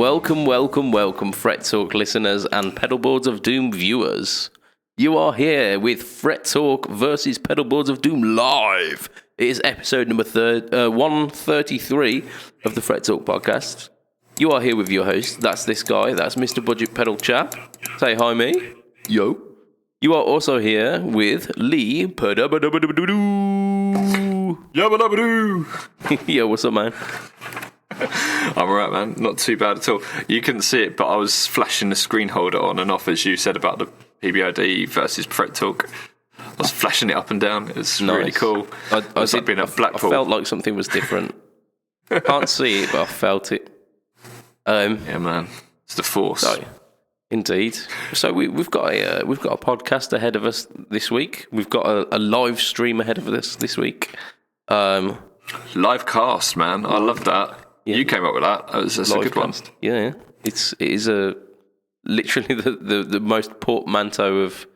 Welcome, Fret Talk listeners and Pedalboards of Doom viewers. You are here with Fret Talk versus Pedalboards of Doom live. It is episode number 133 of the Fret Talk podcast. You are here with your host. That's this guy. That's Mr. BudgetPedalChap. Say hi, me. Yo. You are also here with Lee. Yo, what's up, man? I'm alright, man. Not too bad at all. You couldn't see it, but I was flashing the screen holder on and off as you said about the PBOD versus Fret Talk. I was flashing it up and down. It was really cool. It's like being a Blackpool. I felt like something was different. Can't see it, but I felt it. Yeah, man. It's the force. So, indeed. So we've got a podcast ahead of us this week. We've got a live stream ahead of us this week. Live cast, man. I love that. Yeah. You came up with that. That's a good one. Yeah, it is literally the most portmanteau of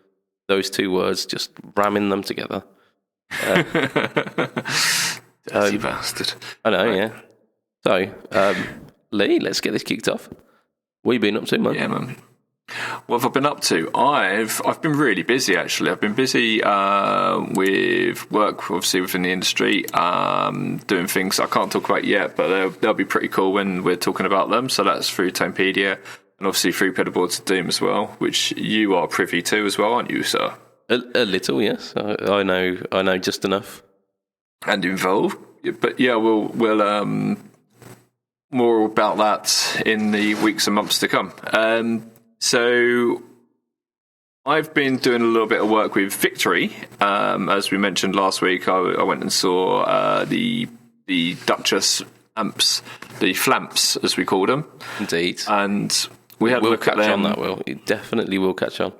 those two words, just ramming them together. Dirty bastard. I know, yeah. So, Lee, let's get this kicked off. What have you been up to, man? Yeah, man. What have I been up to? I've been really busy, actually. I've been busy with work, obviously, within the industry, doing things I can't talk about yet, but they'll be pretty cool when we're talking about them. So that's through Tonepedia and obviously through Pedalboards of Doom as well, which you are privy to as well, aren't you, sir? A little, yes. I know just enough. And involved. But yeah, we'll more about that in the weeks and months to come. So I've been doing a little bit of work with Victory. As we mentioned last week, I went and saw the Duchess amps, the Flamps, as we called them. Indeed. And we had a look at them. On that, Will. It definitely will catch on.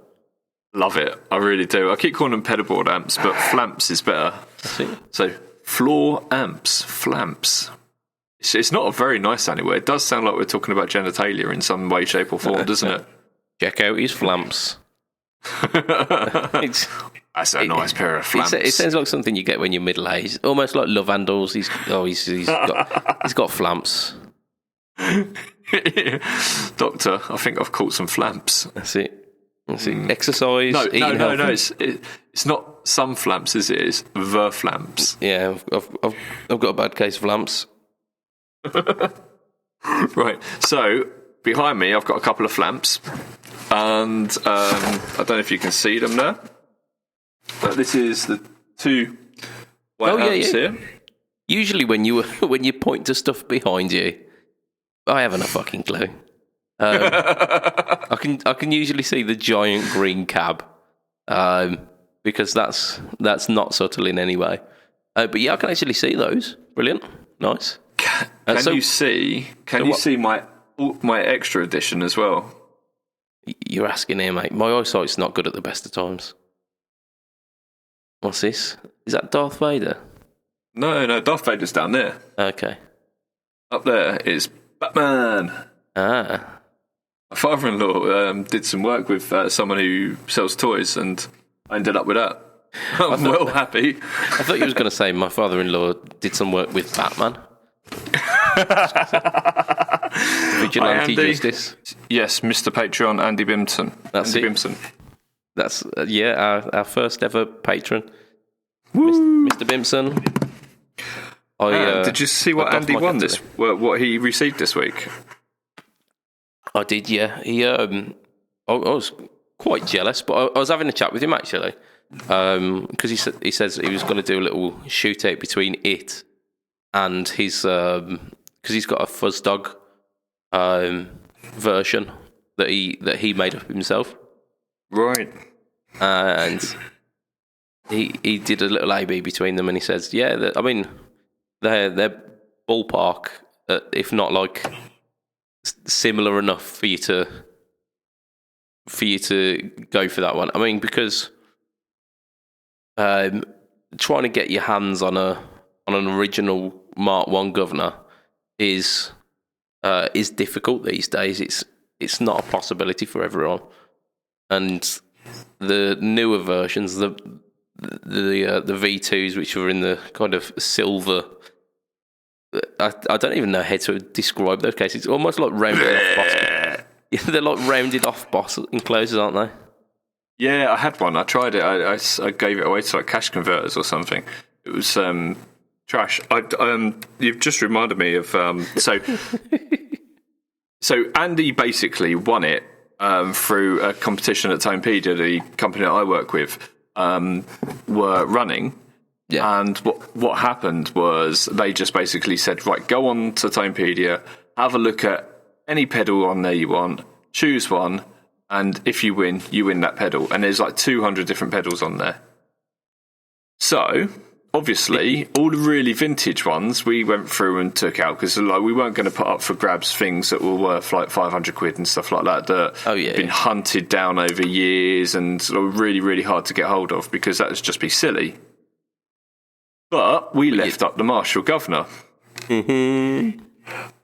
Love it. I really do. I keep calling them pedalboard amps, but Flamps is better. That's it. So floor amps, Flamps. It's not a very nice sounding word. It does sound like we're talking about genitalia in some way, shape or form, doesn't it? Check out his Flamps. That's a nice pair of Flamps. It sounds like something you get when you're middle-aged. Almost like Love Handles. He's got Flamps. Doctor, I think I've caught some Flamps. That's it. Exercise. No. Healthy. It's not some Flamps, is it? It's the Flamps. Yeah, I've got a bad case of Flamps. Right. So behind me, I've got a couple of Flamps, and I don't know if you can see them there. But this is the two white amps here. Usually, when you point to stuff behind you, I haven't a fucking clue. I can usually see the giant green cab, because that's not subtle in any way. But yeah, I can actually see those. Brilliant, nice. Can you see my extra edition as well? You're asking here, mate. My eyesight's not good at the best of times. What's this? Is that Darth Vader? No, Darth Vader's down there. Okay. Up there is Batman. Ah. My father-in-law did some work with someone who sells toys, and I ended up with that. I'm well happy. I thought you was going to say my father-in-law did some work with Batman. Vigilante justice. Yes, Mr. Patreon, Andy Bimson. That's Andy it. Bimson. That's our first ever patron, Mr. Bimson. Did you see what Andy won this? What he received this week? I did, yeah. I was quite jealous, but I was having a chat with him actually, because he says he was going to do a little shootout between it and his, because he's got a Fuzz Dog version that he made up himself. Right. And he did a little A/B between them, and he says, yeah, they're ballpark, if not like similar enough for you to go for that one. I mean, because trying to get your hands on an original Mark 1 governor is difficult these days. It's not a possibility for everyone. And the newer versions, the V2s, which were in the kind of silver I don't even know how to describe those cases. It's almost like rounded off boss. Yeah, they're like rounded off boss enclosures, aren't they? Yeah, I had one. I tried it. I gave it away to like cash converters or something. It was trash. You've just reminded me of so Andy basically won it through a competition that Tonepedia, the company that I work with, were running. Yeah. And what happened was they just basically said, right, go on to Tonepedia, have a look at any pedal on there you want, choose one, and if you win that pedal. And there's like 200 different pedals on there. So, obviously, all the really vintage ones we went through and took out because like, we weren't going to put up for grabs things that were worth like 500 quid and stuff like that had been hunted down over years and sort of really, really hard to get hold of because that would just be silly. But we left up the Marshall Governor. And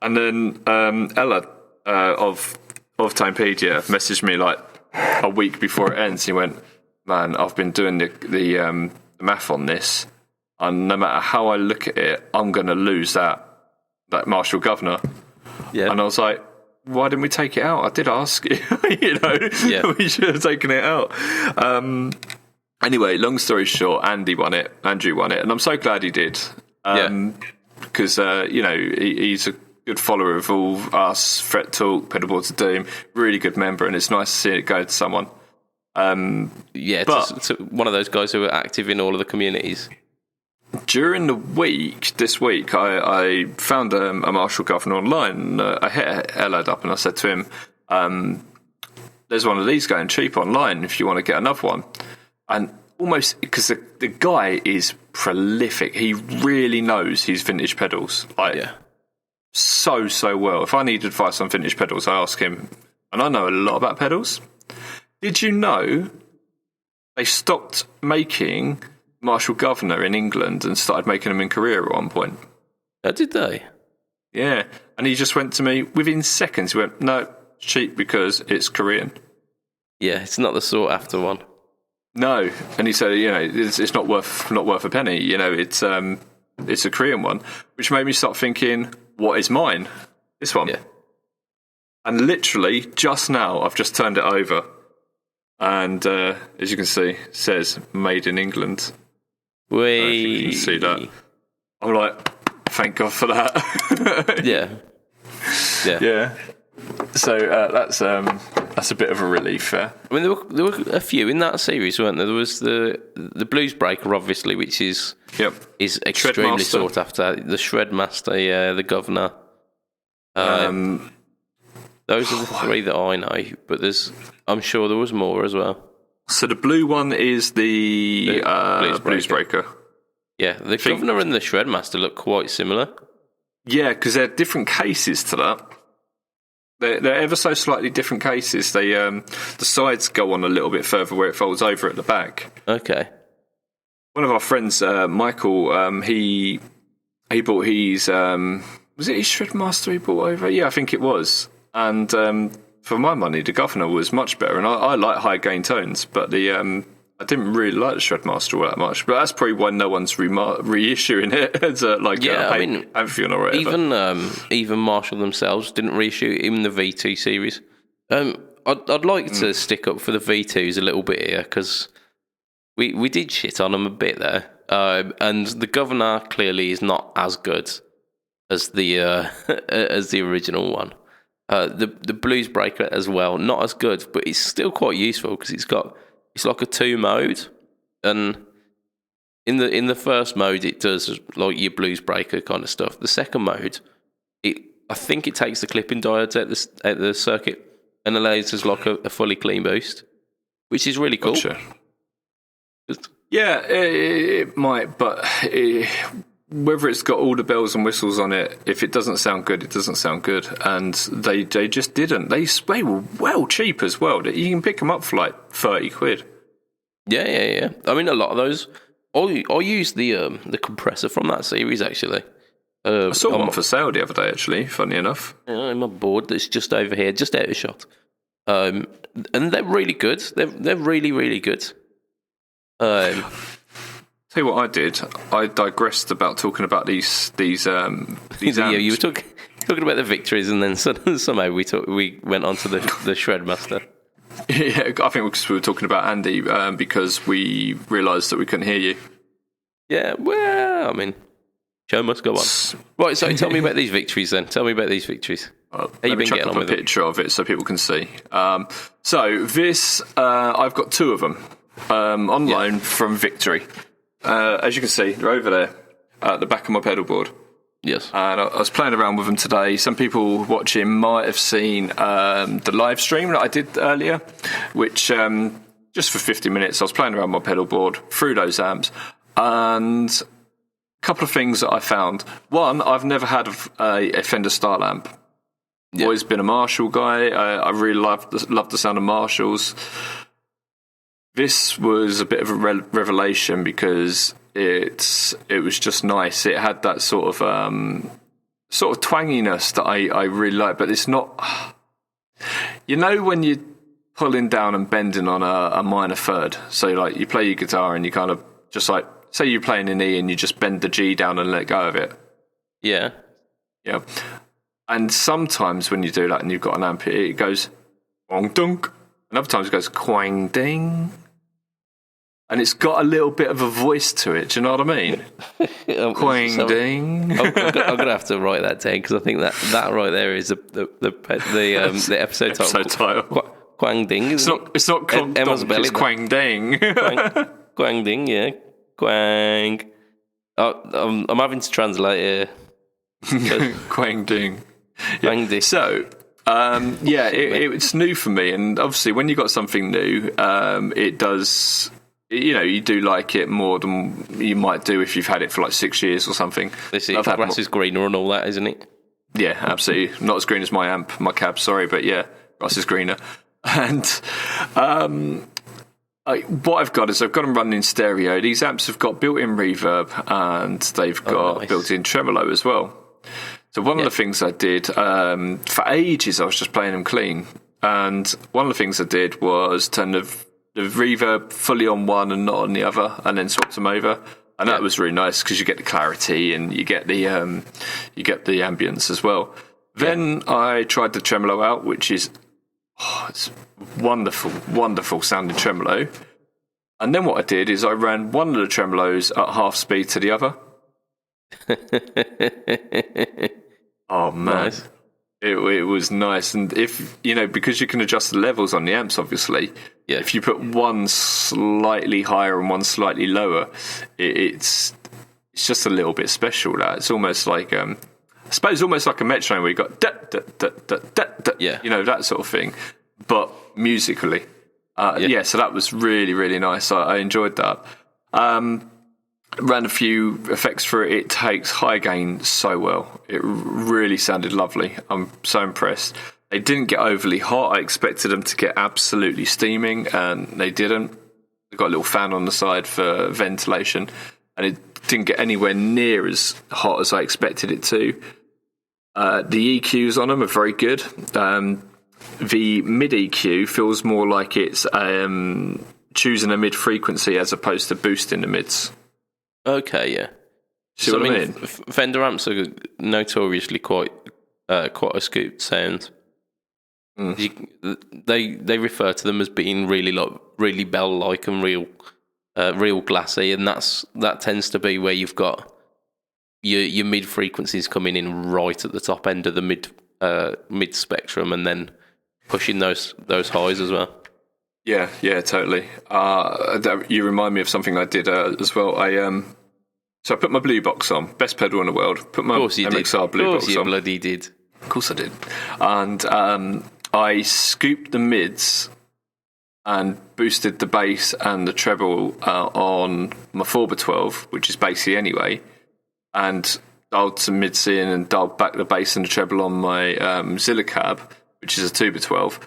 then Ella of Tonepedia messaged me like a week before it ends. He went, man, I've been doing the math on this, and no matter how I look at it, I'm going to lose that Marshall Governor. Yeah. And I was like, why didn't we take it out? I did ask you. We should have taken it out. Anyway, long story short, Andrew won it, and I'm so glad he did. Because, he's a good follower of all us, Fret Talk, Pedalboards of Doom, really good member, and it's nice to see it go to someone. It's one of those guys who are active in all of the communities. During this week, I found a Marshall Governor online. I hit Elad up and I said to him, there's one of these going cheap online if you want to get another one. And almost, because the guy is prolific. He really knows his vintage pedals. So well. If I need advice on vintage pedals, I ask him. And I know a lot about pedals. Did you know they stopped making Marshall Governor in England and started making them in Korea at one point? Oh, did they? Yeah. And he just went to me within seconds. He went, no, it's cheap because it's Korean. Yeah, it's not the sought after one. No, and he said, it's not worth a penny. It's a Korean one, which made me start thinking, what is mine? This one. Yeah. And literally, just now, I've just turned it over, and as you can see, it says "Made in England." You can see that. I'm like, thank God for that. Yeah. So that's a bit of a relief there. I mean, there were a few in that series, weren't there? There was the Blues Breaker, obviously, which is extremely sought after. The Shredmaster, the Governor. Those are the three that I know, but I'm sure there was more as well. So the blue one is the Blues Breaker. Yeah, the Governor and the Shredmaster look quite similar. Yeah, because they're different cases to that. They're ever so slightly different cases. They the sides go on a little bit further where it folds over at the back. Okay. One of our friends, Michael, he bought his was it his Shredmaster he bought over? Yeah, I think it was. And for my money, the Governor was much better. And I like high gain tones, but I didn't really like the Shredmaster all that much. But that's probably why no one's reissuing it as Amphion or whatever. Even Marshall themselves didn't reissue it in the V2 series. I'd like to stick up for the V2s a little bit here because we did shit on them a bit there. And the Governor clearly is not as good as the original one. The Blues Breaker as well, not as good, but it's still quite useful because it's like a 2 mode, and in the first mode it does like your Blues Breaker kind of stuff. The second mode, I think it takes the clipping diodes at the circuit and allows us like a fully clean boost, which is really cool. Gotcha. Yeah, it might, but whether it's got all the bells and whistles on it, if it doesn't sound good, it doesn't sound good. And they just didn't. They were well cheap as well. You can pick them up for like 30 quid. Yeah. I mean, a lot of those. I used the compressor from that series, actually. I saw one for sale the other day, actually, funny enough. On my board that's just over here, just out of shot. And they're really good. They're really, really good. Tell you what I did. I digressed about talking about these amps. Yeah, you were talking about the victories, and then somehow we went on to the Shredmaster. Yeah, I think because we were talking about Andy because we realised that we couldn't hear you. Yeah, well, I mean, show must go on. Right, so tell me about these victories then. Tell me about these victories. How you been getting on with a picture of it so people can see. So this, I've got 2 of them on loan from Victory. As you can see, they're over there at the back of my pedal board. Yes. And I was playing around with them today. Some people watching might have seen the live stream that I did earlier, which just for 50 minutes I was playing around my pedal board through those amps. And a couple of things that I found. One, I've never had a Fender style amp. Yep. Always been a Marshall guy. I really love the sound of Marshalls. This was a bit of a revelation because it was just nice. It had that sort of twanginess that I really like, but it's not. You know when you're pulling down and bending on a minor third. So like you play your guitar and you kind of just like say you're playing an E and you just bend the G down and let go of it. Yeah. Yeah. And sometimes when you do that and you've got an amp, it goes Kwang-Ding, and other times it goes Kwang-Ding. And it's got a little bit of a voice to it. Do you know what I mean? Kwang-Ding. I'm gonna have to write that down because I think that right there is the episode title. Kwang-Ding. It's not Emma's belly. It's Kwang-Ding. Kwang-Ding. Yeah. Kwang. Oh, I'm having to translate here. Kwang-Ding. Kwang-Ding. Yeah. So. It's new for me, and obviously when you got something new, it does. You do like it more than you might do if you've had it for like 6 years or something. The grass is greener and all that, isn't it? Yeah, absolutely. Not as green as my amp, my cab. Sorry, but yeah, grass is greener. And what I've got is I've got them running in stereo. These amps have got built-in reverb and they've got built-in tremolo as well. So one of the things I did, for ages I was just playing them clean. And one of the things I did was turn the reverb fully on one and not on the other, and then swapped them over. And that was really nice because you get the clarity and you get the ambience as well. Then I tried the tremolo out, which is it's wonderful, wonderful sounding tremolo. And then what I did is I ran one of the tremolos at half speed to the other. Oh man, nice. It was nice. And if because you can adjust the levels on the amps, obviously, if you put one slightly higher and one slightly lower, it's just a little bit special. That it's almost like I suppose almost like a metronome where you got da, da, da, da, da, da, that sort of thing, but musically. So that was really, really nice. I enjoyed that. Ran a few effects for it. It takes high gain so well. It really sounded lovely. I'm so impressed. They didn't get overly hot. I expected them to get absolutely steaming, and they didn't. They got a little fan on the side for ventilation, and it didn't get anywhere near as hot as I expected it to. The EQs on them are very good. The mid EQ feels more like it's choosing a mid frequency as opposed to boosting the mids. Okay, yeah. See what I mean? Fender amps are notoriously quite a scooped sound. They refer to them as being really bell-like and real glassy, and that tends to be where you've got your mid frequencies coming in right at the top end of the mid spectrum, and then pushing those highs as well. Yeah, totally. You remind me of something I did as well. So I put my blue box on, best pedal in the world. Put my MXR blue box on. Of course you bloody did. Of course I did. And I scooped the mids and boosted the bass and the treble on my 4x12, which is bassy anyway, and dialed some mids in and dialed back the bass and the treble on my Zilla cab, which is a 2x12.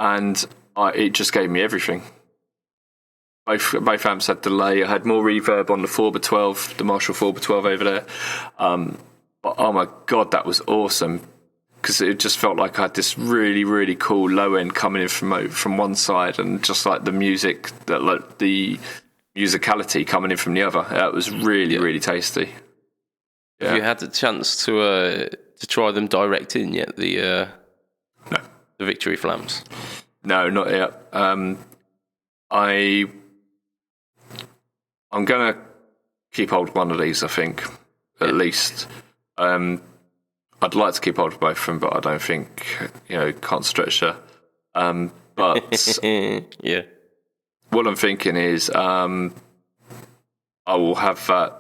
And it just gave me everything. Both amps had delay. I had more reverb on the 4x12, the Marshall 4x12 over there. But oh my God, that was awesome. Because it just felt like I had this really, really cool low end coming in from one side, and just like the music, that like the musicality coming in from the other. That was really tasty. Yeah. Have you had the chance to try them direct in yet? The Victory Flams? No, not yet. I'm gonna keep hold of one of these, I think, at least. I'd like to keep hold of both of them, but I don't think, can't stretch her. But yeah, what I'm thinking is I will have that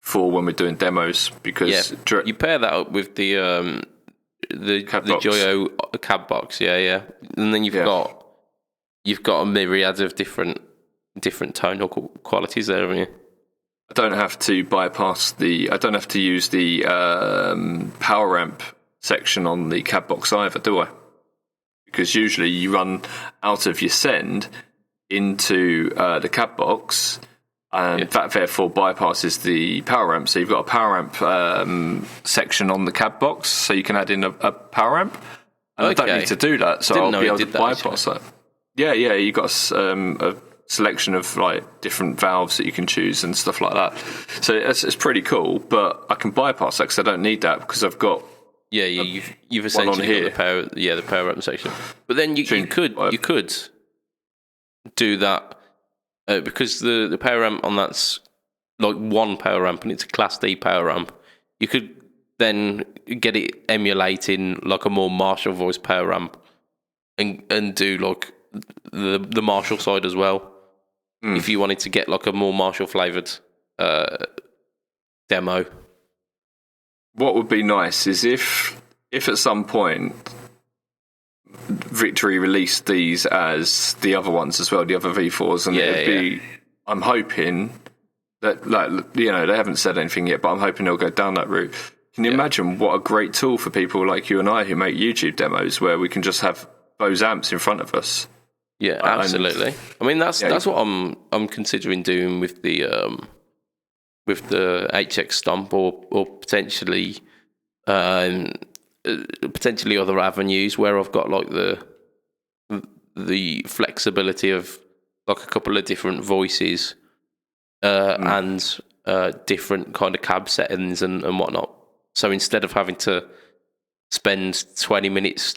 for when we're doing demos, because you pair that up with the Joyo cab box, and then you've got a myriad of different tonal qualities there, haven't you? I don't have to use the power amp section on the cab box either, do I? Because usually you run out of your send into the cab box, and that therefore bypasses the power amp. So you've got a power amp section on the cab box, so you can add in a power amp. And I don't need to do that, so I'll be able to bypass that. Yeah, you've got a selection of like different valves that you can choose and stuff like that. So it's pretty cool, but I can bypass that because I don't need that, because I've got you've essentially got the power amp section. But then you could do that because the power amp on that's like one power amp and it's a Class D power amp. You could then get it emulating like a more Marshall voice power amp and do like the Marshall side as well. If you wanted to get like a more Marshall flavoured demo. What would be nice is if at some point Victory released these as the other ones as well, the other V4s, and it'd be, I'm hoping that, they haven't said anything yet, but I'm hoping they'll go down that route. Can you imagine what a great tool for people like you and I who make YouTube demos, where we can just have those amps in front of us? Yeah, absolutely. I mean, that's what I'm considering doing with the HX Stomp, or potentially other avenues where I've got like the flexibility of like a couple of different voices and different kind of cab settings and whatnot. So instead of having to spend 20 minutes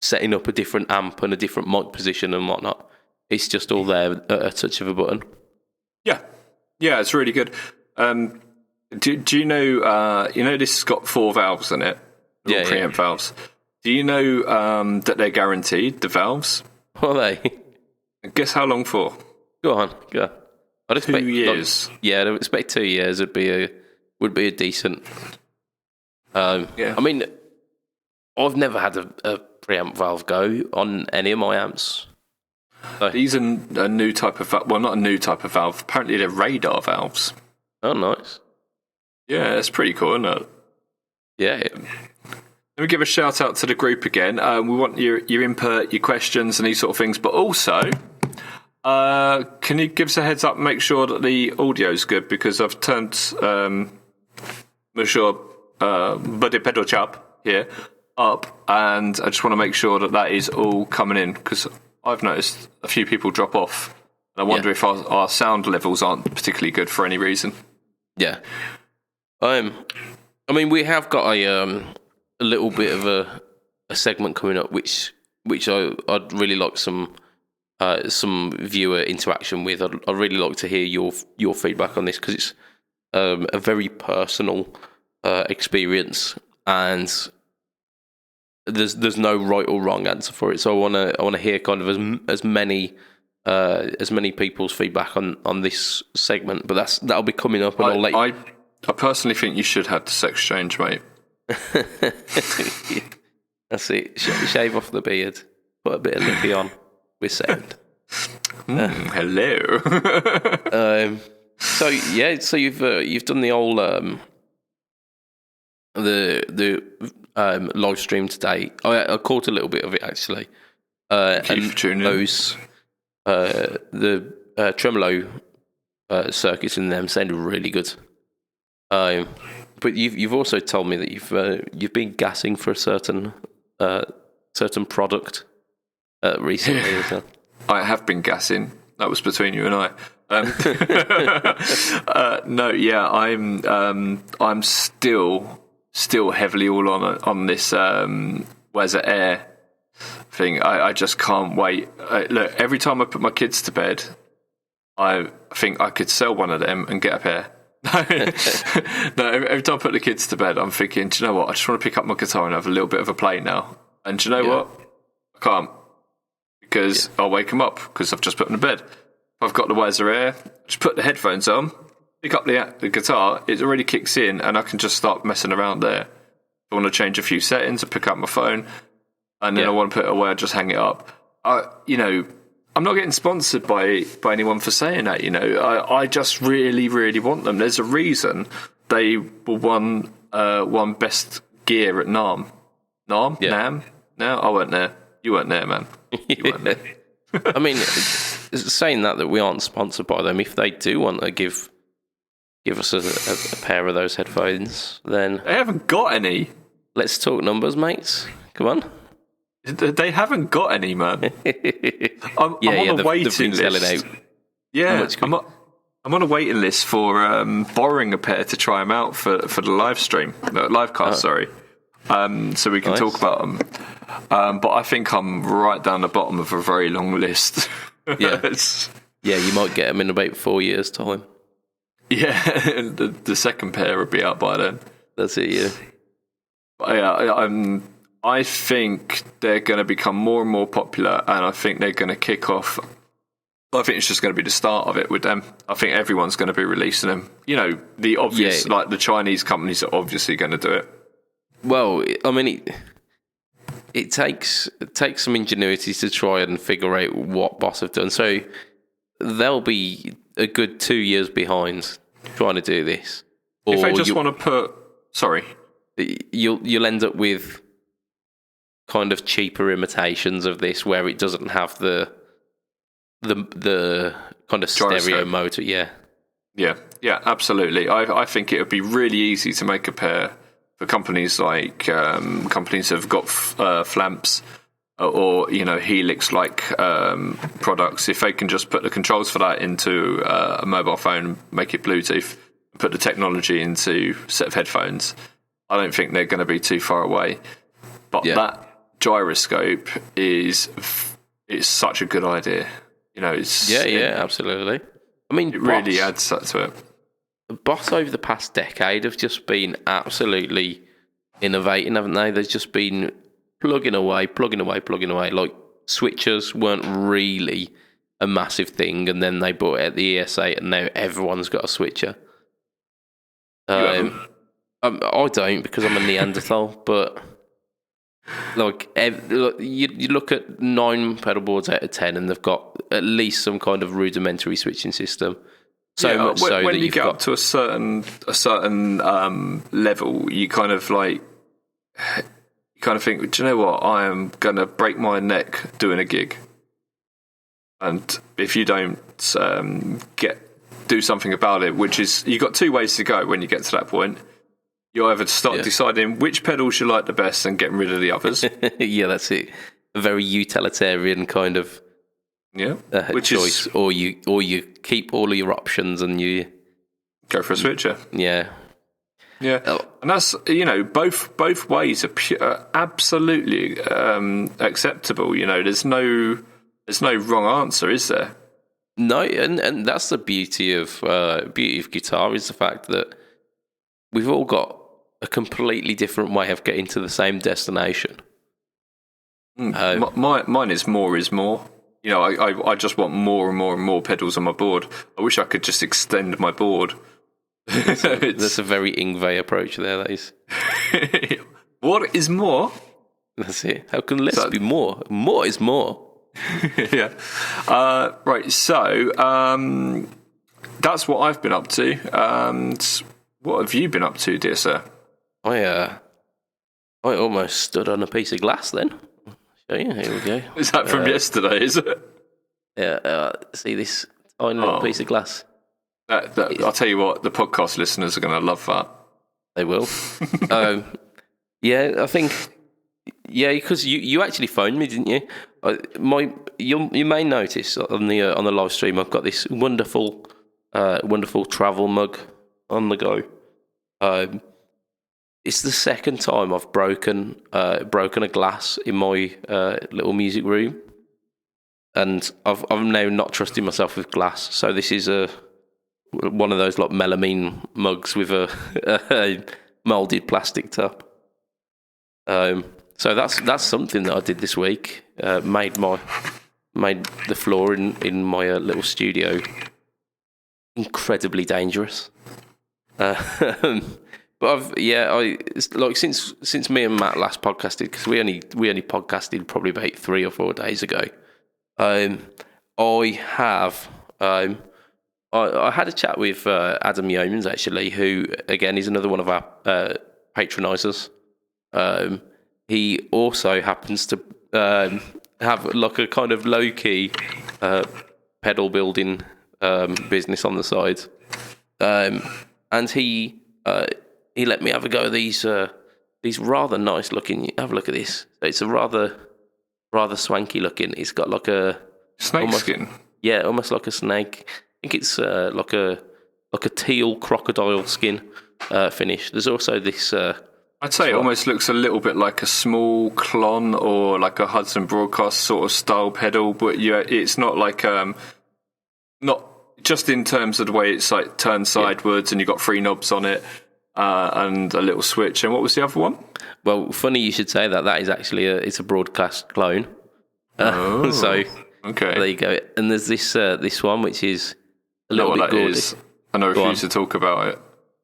setting up a different amp and a different mic position and whatnot, it's just all there at a touch of a button. Yeah, it's really good. Do you know? This has got 4 valves in it. Preamp valves. Do you know that they're guaranteed, the valves? What are they? Guess how long for? Go on. I'd expect 2 years. I'd expect 2 years would be a decent. I mean, I've never had a preamp valve go on any of my amps. So. These are a new type of valve. Well, not a new type of valve. Apparently, they're radar valves. Oh, nice. Yeah, it's pretty cool, isn't it? Yeah. Let me give a shout out to the group again. We want your input, your questions, and these sort of things. But also, can you give us a heads up and make sure that the audio's good? Because I've turned Monsieur BudgetPedalChap here up, and I just want to make sure that is all coming in, because I've noticed a few people drop off. And I wonder if our sound levels aren't particularly good for any reason. Yeah. I mean, we have got a little bit of a segment coming up, which I'd really like some viewer interaction with. I'd really like to hear your feedback on this, because it's a very personal experience, and there's no right or wrong answer for it. So I want to hear kind of as many people's feedback on this segment. But that'll be coming up, and I personally think you should have the sex change, mate. That's it. Shave off the beard, put a bit of lippy on. We're sound. Hello. So you've done the old the live stream today. I caught a little bit of it actually. Thank you for tuning in. Those the tremolo circuits in them sounded really good. But you've also told me that you've been gassing for a certain product recently. I have been gassing. That was between you and I. No, yeah, I'm still heavily all on this Weather Air thing. I just can't wait. Look, every time I put my kids to bed, I think I could sell one of them and get a pair. No, every time I put the kids to bed, I'm thinking, do you know what? I just want to pick up my guitar and have a little bit of a play now. And do you know what? I can't, because I'll wake them up because I've just put them to bed. If I've got the Weather Air, just put the headphones on, pick up the guitar, it already kicks in, and I can just start messing around there. If I want to change a few settings, I pick up my phone, and then I want to put it away, I just hang it up. I'm not getting sponsored by anyone for saying that, I just really, really want them. There's a reason they were won best gear at NAMM. NAMM? Yeah. NAMM? No, I weren't there. You weren't there, man. You weren't there. I mean, saying that we aren't sponsored by them, if they do want to give us a pair of those headphones, then... They haven't got any. Let's talk numbers, mates. Come on. They haven't got any, man. I'm on a waiting list. Yeah, I'm on a waiting list for borrowing a pair to try them out for the live stream, live cast. Sorry, so we can talk about them. But I think I'm right down the bottom of a very long list. Yeah, you might get them in about 4 years' time. Yeah, the second pair will be out by then. That's it. Yeah. I think they're going to become more and more popular, and I think they're going to kick off. I think it's just going to be the start of it with them. I think everyone's going to be releasing them. The obvious, like the Chinese companies are obviously going to do it. Well, I mean, it takes some ingenuity to try and figure out what Boss have done. So they'll be a good 2 years behind trying to do this. If they just want to put, you'll end up with kind of cheaper imitations of this where it doesn't have the kind of stereo motor. Yeah, absolutely. I think it would be really easy to make a pair for companies like companies that have got flamps or Helix like products. If they can just put the controls for that into a mobile phone, make it Bluetooth, put the technology into a set of headphones, I don't think they're going to be too far away. But that gyroscope it's such a good idea. Absolutely. I mean, it really adds that to it. Boss over the past decade have just been absolutely innovating, haven't they? They've just been plugging away. Like switchers weren't really a massive thing, and then they bought out the ES8, and now everyone's got a switcher. I don't, because I'm a Neanderthal, but you look at 9 pedal boards out of 10, and they've got at least some kind of rudimentary switching system. Much so when that you get up to a certain level, you kind of think, do you know what? I am gonna break my neck doing a gig, and if you don't do something about it, which is, you got 2 ways to go when you get to that point. You either start deciding which pedals you like the best and getting rid of the others. Yeah, that's it. A very utilitarian kind of choice, or you keep all of your options and you go for a switcher. Yeah, and that's both ways are absolutely acceptable. There's no wrong answer, is there? No, and that's the beauty of guitar, is the fact that we've all got a completely different way of getting to the same destination. Mine is more is more. I just want more and more and more pedals on my board. I wish I could just extend my board. That's a very Ingve approach there, that is. What is more? That's it. How can less be more? More is more. Yeah. Right, so that's what I've been up to. And what have you been up to, dear sir? I almost stood on a piece of glass then. Show you. Here we go. Is that from yesterday, is it? Yeah, see this tiny little piece of glass? I'll tell you what, the podcast listeners are going to love that. They will. I think... Yeah, because you actually phoned me, didn't you? You may notice on the live stream I've got this wonderful travel mug on the go. It's the second time I've broken a glass in my little music room, and I'm now not trusting myself with glass. So this is one of those like melamine mugs with a molded plastic top. So that's something that I did this week. Made the floor in my little studio incredibly dangerous. But since me and Matt last podcasted, because we only podcasted probably about 3 or 4 days ago. I had a chat with Adam Yeomans, actually, who again is another one of our patronisers. He also happens to have like a kind of low-key pedal building business on the side, and he let me have a go at these rather nice looking. Have a look at this. It's a rather swanky looking. It's got like a snake skin. Yeah, almost like a snake. I think it's like a teal crocodile skin finish. There's also this. I'd say it almost looks a little bit like a small Klon or like a Hudson Broadcast sort of style pedal, but yeah, it's not like not just in terms of the way it's like turned sidewards and you've got 3 knobs on it and a little switch. And what was the other one? Well, funny you should say that. That is actually it's a Broadcast clone. So okay, there you go. And there's this one which is a little bit gorgeous. I refuse to talk about it.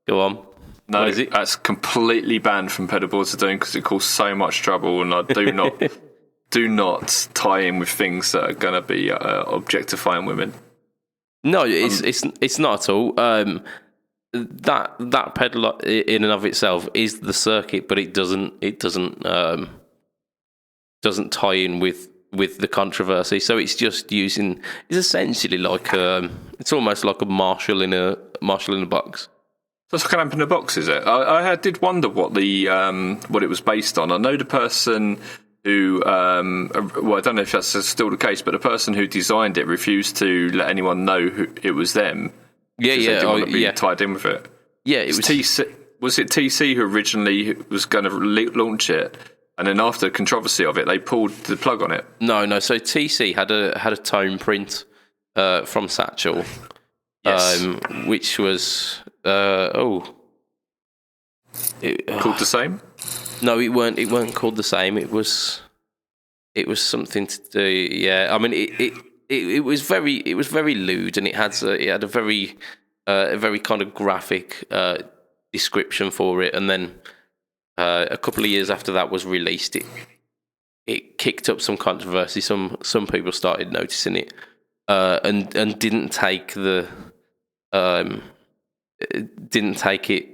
Go on. No, that's completely banned from pedal boards to doing because it causes so much trouble, and I do not tie in with things that are going to be objectifying women. No, it's not at all. That pedal in and of itself is the circuit, but it doesn't tie in with the controversy. So it's just it's essentially like it's almost like a Marshall in a box. So it's like an amp in a box, is it? I did wonder what it was based on. I know the person who, well, I don't know if that's still the case, but the person who designed it refused to let anyone know who it was them. Yeah, they didn't want to be tied in with it. Yeah, it was TC. Was it TC who originally was going to launch it, and then after the controversy of it, they pulled the plug on it? No. So TC had a tone print from Satchel. Yes. Which was called the same? No, it weren't called the same. It was something to do. Yeah, I mean it was very lewd, and it had a very kind of graphic description for it. And then a couple of years after that was released, it kicked up some controversy. Some people started noticing it, and didn't take it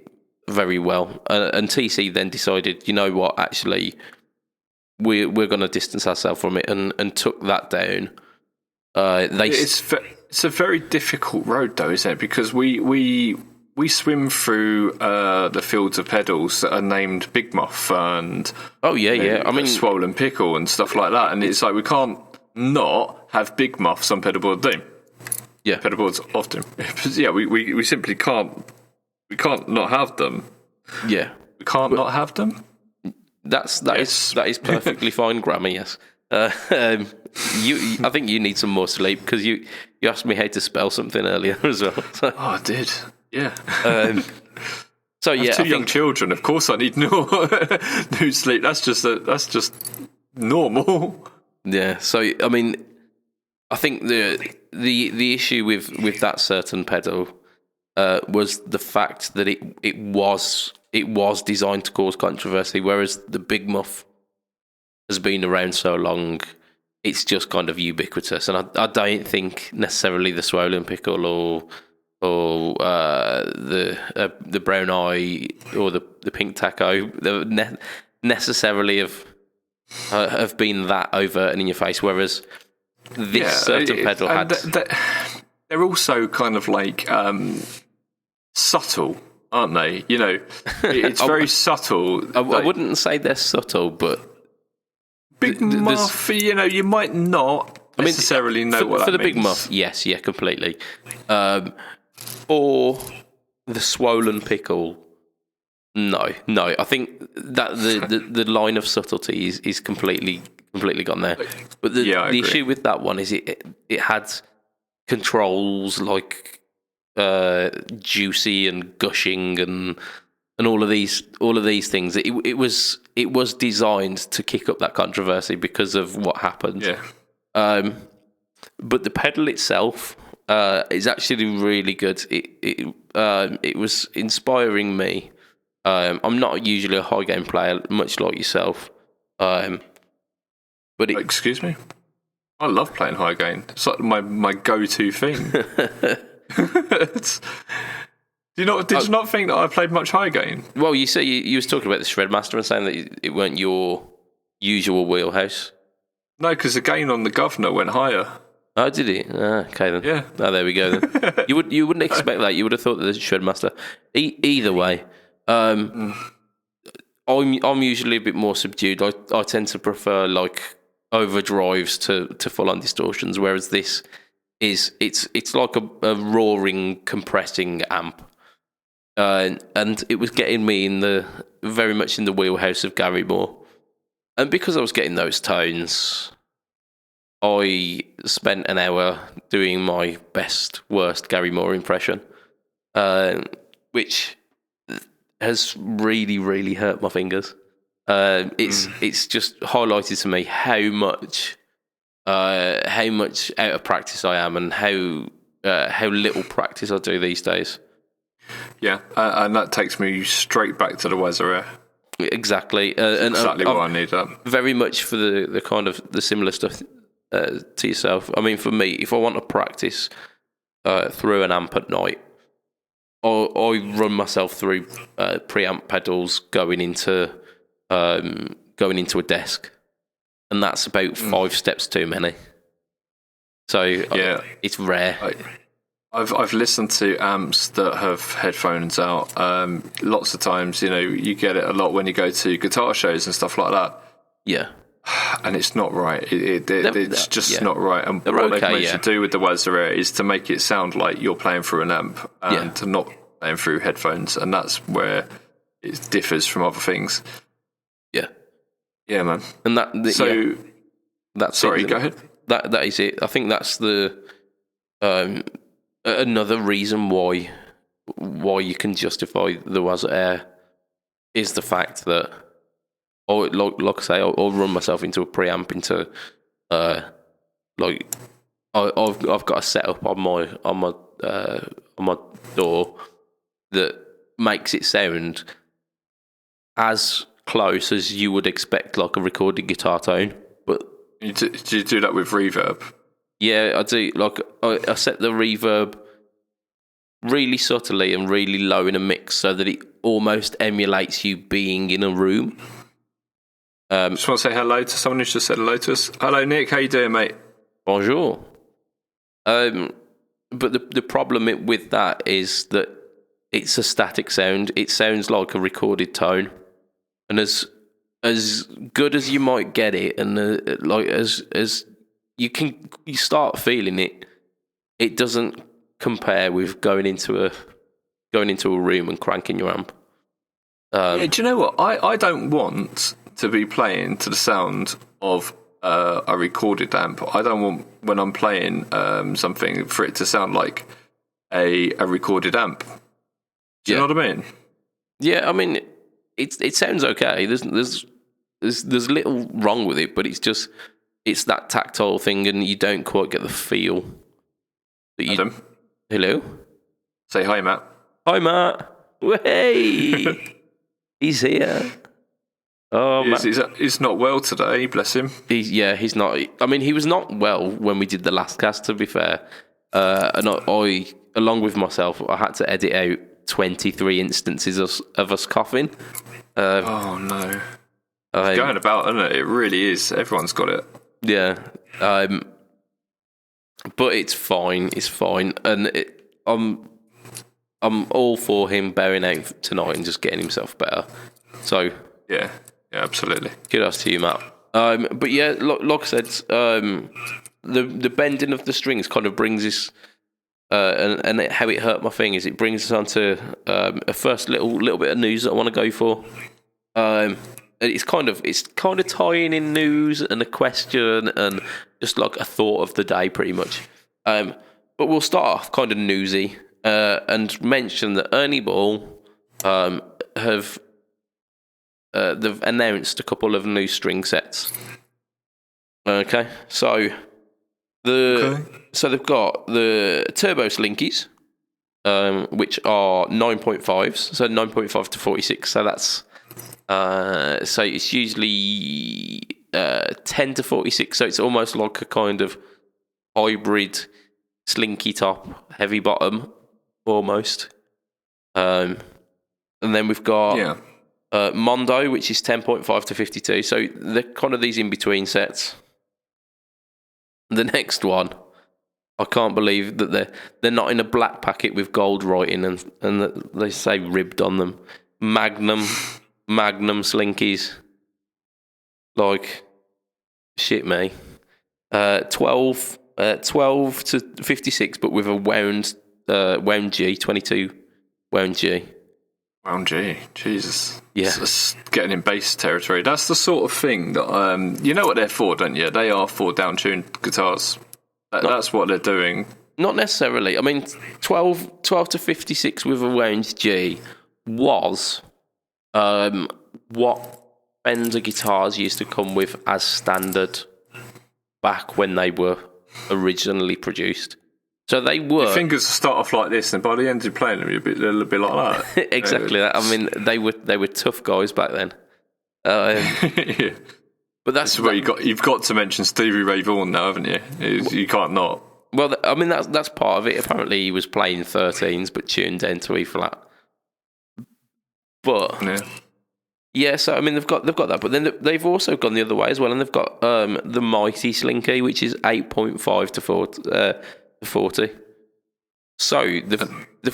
very well, and TC then decided, you know what, actually, we're going to distance ourselves from it, and took that down. It's a very difficult road, though, isn't it? Because we swim through the fields of pedals that are named Big Muff and I mean Swollen Pickle and stuff like that, and it's like we can't not have Big Muffs on pedalboard Doom. Yeah, pedalboards often. Yeah, we simply can't. We can't not have them. Yeah, we can't not have them. That is perfectly fine grammar. Yes. I think you need some more sleep because you asked me how to spell something earlier as well. So. Oh, I did. Yeah. So I have two young children. Of course, I need new sleep. That's just normal. Yeah. So I mean, I think the issue with that certain pedal was the fact that it was designed to cause controversy, whereas the Big Muff has been around so long, it's just kind of ubiquitous. And I don't think necessarily the Swollen Pickle or the Brown Eye or the Pink Taco necessarily have been that overt and in your face, whereas this certain pedal had. They're also kind of like subtle, aren't they? You know, it's very subtle. I wouldn't say they're subtle, but big muff, you might not necessarily know what that means. For the big muff, yes, yeah, completely. Or the swollen pickle, no. I think that the line of subtlety is completely gone there. But the issue with that one is it had controls like juicy and gushing and all of these things. It was designed to kick up that controversy because of what happened. Yeah. But the pedal itself is actually really good. It was inspiring me. I'm not usually a high game player, much like yourself. But excuse me? I love playing high gain. It's like my go-to thing. Did you not think that I played much high gain? Well, you say you was talking about the Shredmaster and saying that it weren't your usual wheelhouse. No, because the gain on the Governor went higher. Oh, did he? Okay then. Yeah. Oh, there we go then. You wouldn't expect that. You would have thought that the Shredmaster. Either way, I'm usually a bit more subdued. I tend to prefer like overdrives to full on distortions, whereas this it's like a roaring compressing amp. And it was getting me very much in the wheelhouse of Gary Moore. And because I was getting those tones, I spent an hour doing my best, worst Gary Moore impression, which has really, really hurt my fingers. It's just highlighted to me how much out of practice I am and how little practice I do these days. Yeah, and that takes me straight back to the Weather Air. Exactly. Exactly what I need up. Very much for the kind of the similar stuff to yourself. I mean, for me, if I want to practice through an amp at night, I run myself through preamp pedals going into a desk, and that's about 5 steps too many. So it's rare. I've listened to amps that have headphones out. Lots of times, you get it a lot when you go to guitar shows and stuff like that. Yeah. And it's not right. It's just not right. And what they've managed to do with the Weather Air is to make it sound like you're playing through an amp and to not playing through headphones. And that's where it differs from other things. Yeah. Yeah, man. And that's sorry, go ahead. That is it. I think that's the another reason why you can justify the Weather Air is the fact that like I say, I'll run myself into a preamp into I've got a setup on my door that makes it sound as close as you would expect like a recorded guitar tone. But do you do that with reverb? Yeah, I do. Like I set the reverb really subtly and really low in a mix so that it almost emulates you being in a room. Just want to say hello to someone who's just said hello to us. Hello, Nick. How you doing, mate? Bonjour. But the problem with that is that it's a static sound. It sounds like a recorded tone, and as good as you might get it, and as you start feeling it, it doesn't compare with going into a room and cranking your amp. Do you know what? I don't want to be playing to the sound of a recorded amp. I don't want, when I'm playing something, for it to sound like a recorded amp. Do you know what I mean? Yeah, I mean it sounds okay. There's little wrong with it, but it's that tactile thing, and you don't quite get the feel. Adam. Hello. Say hi, Matt. Hi, Matt. Hey, he's here. Oh, he's not well today, bless him. He's not. I mean, he was not well when we did the last cast, to be fair. And I, along with myself, I had to edit out 23 instances of us coughing. Oh, no. It's going about, isn't it? It really is. Everyone's got it. Yeah. But it's fine. It's fine. And I'm all for him bowing out tonight and just getting himself better. So... Yeah, absolutely. Kudos to you, Matt. But yeah, like I said, the bending of the strings kind of brings us, and how it hurt my fingers. It brings us onto a first little bit of news that I want to go for. It's kind of tying in news and a question and just like a thought of the day, pretty much. But we'll start off kind of newsy and mention that Ernie Ball have they've announced a couple of new string sets. Okay, so they've got the Turbo Slinkies, which are 9.5s, so 9.5 to 46. So that's so it's usually 10 to 46. So it's almost like a kind of hybrid slinky top, heavy bottom, almost. And then we've got Mondo, which is 10.5 to 52. So they're kind of these in between sets. The next one, I can't believe that they're not in a black packet with gold writing and that they say ribbed on them. Magnum Slinkies. Like, shit me. 12 to 56, but with a wound G, 22 wound G. Wound G, Jesus. Yeah. It's getting in bass territory. That's the sort of thing that, you know what they're for, don't you? They are for down-tuned guitars. That's what they're doing. Not necessarily. I mean, 12 to 56 with a wound G was what Fender guitars used to come with as standard back when they were originally produced. So they were. Your fingers start off like this, and by the end you're playing them, they'll be like that. Exactly that. I mean, they were tough guys back then. Yeah. But that's where you've got to mention Stevie Ray Vaughan now, haven't you? You can't not. Well, I mean that's part of it. Apparently, he was playing 13s but tuned down to E flat. But yeah, so I mean they've got that, but then they've also gone the other way as well, and they've got the Mighty Slinky, which is 8.5 to 40. So they've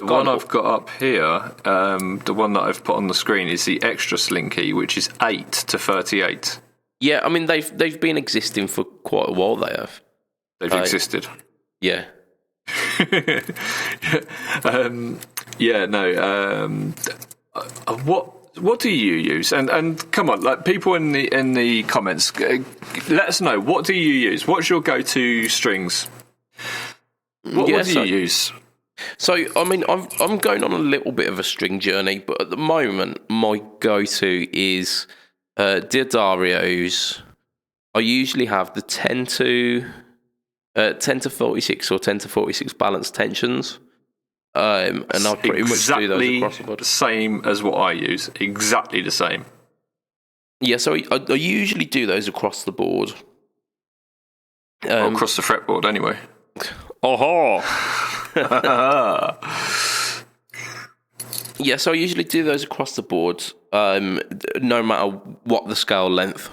got one I've got up here. The one that I've put on the screen is the Extra Slinky, which is 8 to 38. Yeah, I mean they've been existing for quite a while. They have. They've existed. Yeah. What do you use? And come on, like people in the comments, let us know. What do you use? What's your go-to strings? What do you use? So I mean, I'm going on a little bit of a string journey, but at the moment, my go-to is D'Addario's. I usually have the 10 to 46 or 10 to 46 balanced tensions. And I pretty much do those across the board. The same as what I use. Exactly the same. Yeah, so I usually do those across the board. Across the fretboard, anyway. Yeah, so I usually do those across the board, no matter what the scale length.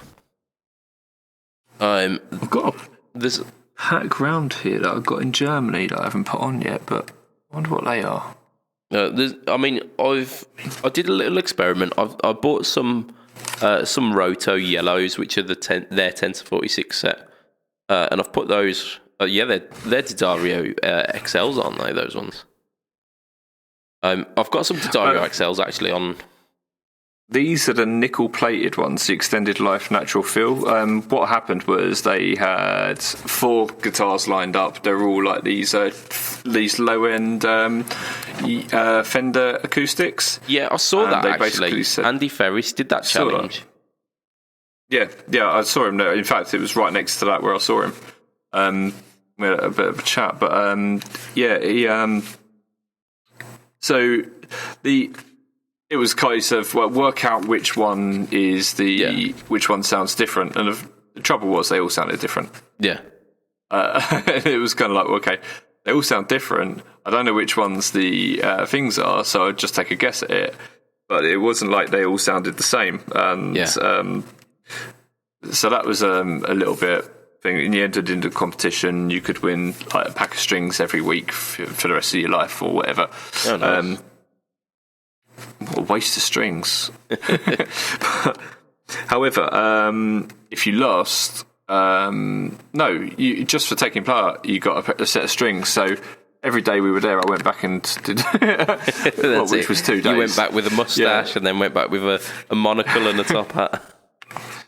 I've got there's a hack round here that I've got in Germany that I haven't put on yet, but I wonder what they are. I mean, I did a little experiment. I bought some Roto yellows, which are their 10 to 46 set, and I've put those. They're D'Addario XLs, aren't they? Those ones. I've got some D'Addario XLs actually on. These are the nickel-plated ones, the extended life natural feel. What happened was they had 4 guitars lined up. They're all like these low-end Fender acoustics. Yeah, I saw that actually. Andy Ferris did that challenge. Yeah, I saw him there. In fact, it was right next to that where I saw him. We had a bit of a chat, but it was case of work out which one is which one sounds different, and the trouble was they all sounded different. Yeah, it was kind of like, okay, they all sound different. I don't know which ones the things are, so I'd just take a guess at it. But it wasn't like they all sounded the same, and so that was a little bit. And you entered into competition, you could win like a pack of strings every week for the rest of your life or whatever. Oh, nice. What a waste of strings. However, if you lost, you just for taking part, you got a set of strings. So every day we were there, I went back and did, which was 2 days. You went back with a mustache and then went back with a monocle and a top hat.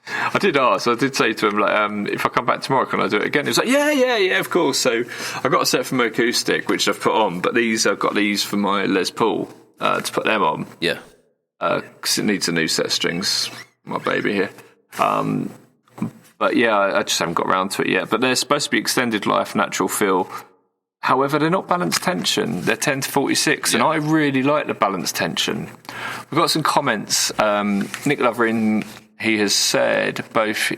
I did ask. I did say to him, like, if I come back tomorrow, can I do it again? He was like, yeah, of course. So I got a set from Acoustic, which I've put on, but I've got these for my Les Paul to put them on. Yeah. Because it needs a new set of strings, my baby here. But yeah, I just haven't got around to it yet. But they're supposed to be extended life, natural feel. However, they're not balanced tension. They're 10 to 46, and I really like the balanced tension. We've got some comments. Nick Loverin, he has said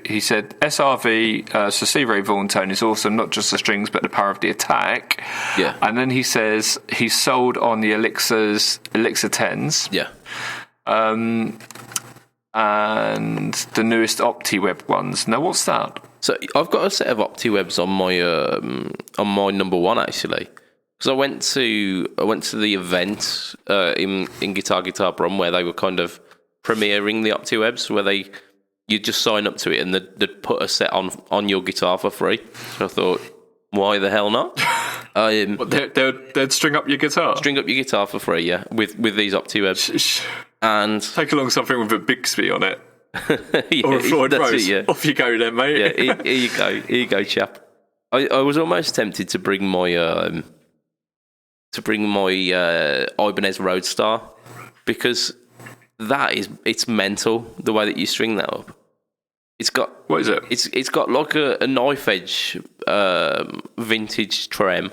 he said SRV, so C. Ray Vaughan tone is awesome, not just the strings, but the power of the attack. Yeah. And then he says he's sold on the Elixir 10s. Yeah. And the newest OptiWeb ones. Now, what's that? So I've got a set of OptiWebs on my number one actually, because I went to the event in Guitar Brum where they were kind of premiering the OptiWebs, where you'd just sign up to it and they'd put a set on your guitar for free. So I thought, why the hell not? They'd string up your guitar? String up your guitar for free, yeah, with these OptiWebs. And take along something with a Bixby on it. Yeah, or a Floyd Rose. Yeah. Off you go then, mate. Yeah, here you go, chap. I was almost tempted to bring my Ibanez Roadstar, because it's mental the way that you string that up. It's got, what is it? It's got like a knife edge vintage trem,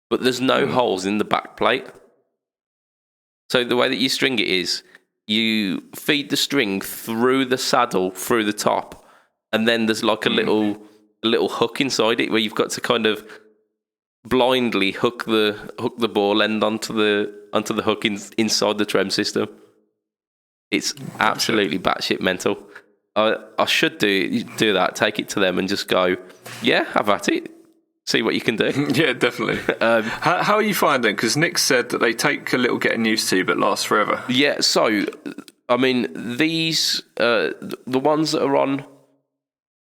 but there's no holes in the back plate. So the way that you string it is you feed the string through the saddle, through the top, and then there's like a little hook inside it where you've got to kind of blindly hook the ball end onto the hook inside the trem system. It's absolutely batshit mental. I should do that. Take it to them and just go, yeah, have at it. See what you can do. Yeah, definitely. How are you finding? Because Nick said that they take a little getting used to, but last forever. Yeah. So, I mean, these the ones that are on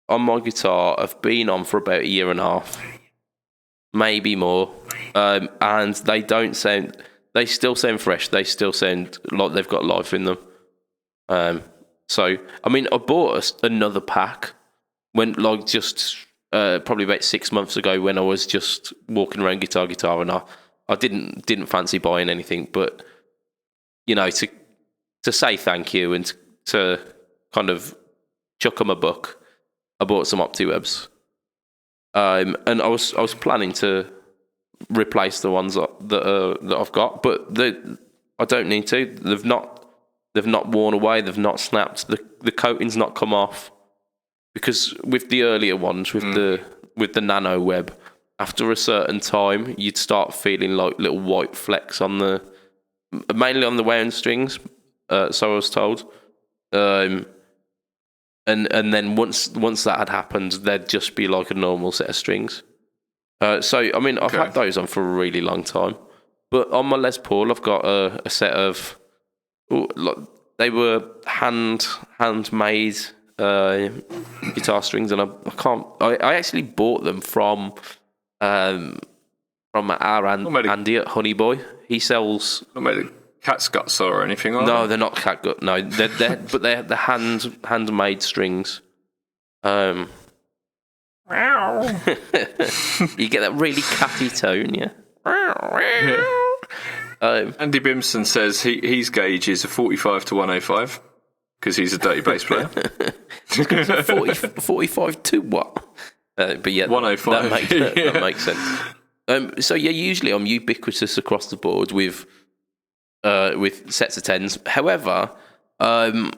my guitar have been on for about 1.5 years, maybe more, and they don't sound. They still sound fresh. They still sound like they've got life in them. So, I mean, I bought another pack when, like, just probably about 6 months ago, when I was just walking around guitar, and I didn't fancy buying anything, but you know, to say thank you and to kind of chuck them a buck, I bought some OptiWebs, and I was planning to replace the ones that I've got, but I don't need to. They've not worn away. They've not snapped. The coating's not come off, because with the earlier ones, with the Nano Web, after a certain time, you'd start feeling like little white flecks mainly on the wound strings. So I was told, and then once that had happened, there'd just be like a normal set of strings. So I mean, I've had those on for a really long time, but on my Les Paul, I've got a set of. They were handmade guitar strings, and I actually bought them from our Andy at Honey Boy. He sells. Not made of cat's guts or anything. No, they're not catgut. No, but they're the handmade strings. You get that really catty tone, yeah. Andy Bimson says his gauge is a 45 to 105 because he's a dirty bass player. 45 to what? But yeah, 105. That makes sense. So yeah, usually I'm ubiquitous across the board with sets of 10s. However, I've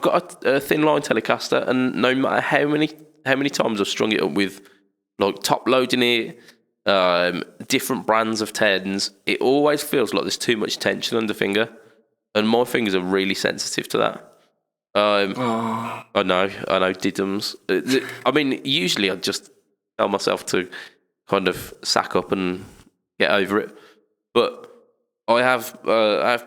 got a thin line Telecaster, and no matter how many times I've strung it up with like top loading it, different brands of 10s, it always feels like there's too much tension under finger, and my fingers are really sensitive to that. I know diddums. I mean, usually I just tell myself to kind of sack up and get over it, but I have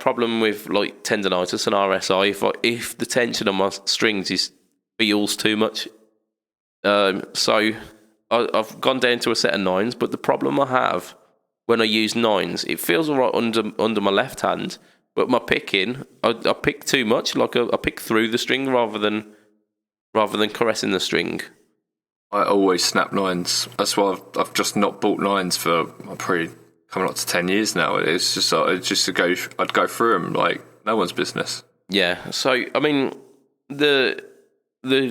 problem with like tendonitis and RSI if the tension on my strings is feels too much. So I've gone down to a set of 9s, but the problem I have when I use 9s, it feels all right under my left hand, but my picking, I pick too much. Like I pick through the string rather than caressing the string. I always snap 9s. That's why I've just not bought 9s for probably coming up to 10 years now. It's just I'd go through them like no one's business. Yeah. So I mean, the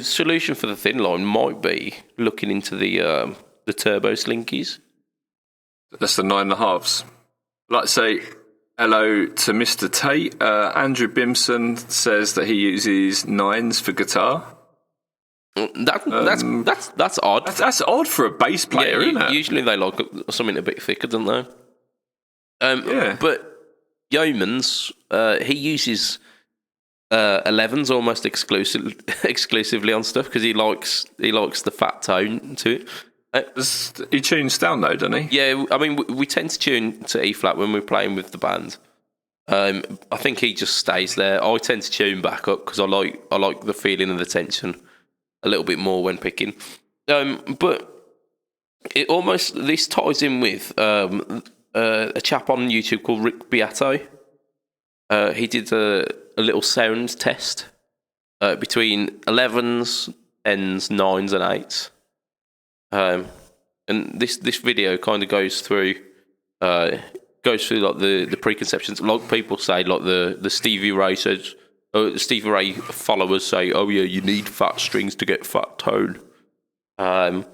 solution for the thin line might be looking into the turbo slinkies. That's the 9.5s. Like say hello to Mr. Tate. Andrew Bimson says that he uses 9s for guitar. That's odd. That's odd for a bass player, isn't it? Usually they like something a bit thicker, don't they? Yeah. But Yeoman's, he uses 11s almost exclusively on stuff because he likes the fat tone to it. He tunes down though, doesn't he? Yeah, I mean we tend to tune to E flat when we're playing with the band. I think he just stays there. I tend to tune back up because I like the feeling of the tension a little bit more when picking. But this ties in with a chap on YouTube called Rick Beato. He did a little sound test between 11s, 10s, 9s, and 8s. And this video kind of goes through like the preconceptions. Like people say, like the Stevie Ray says, Stevie Ray followers say, "Oh yeah, you need fat strings to get fat tone," and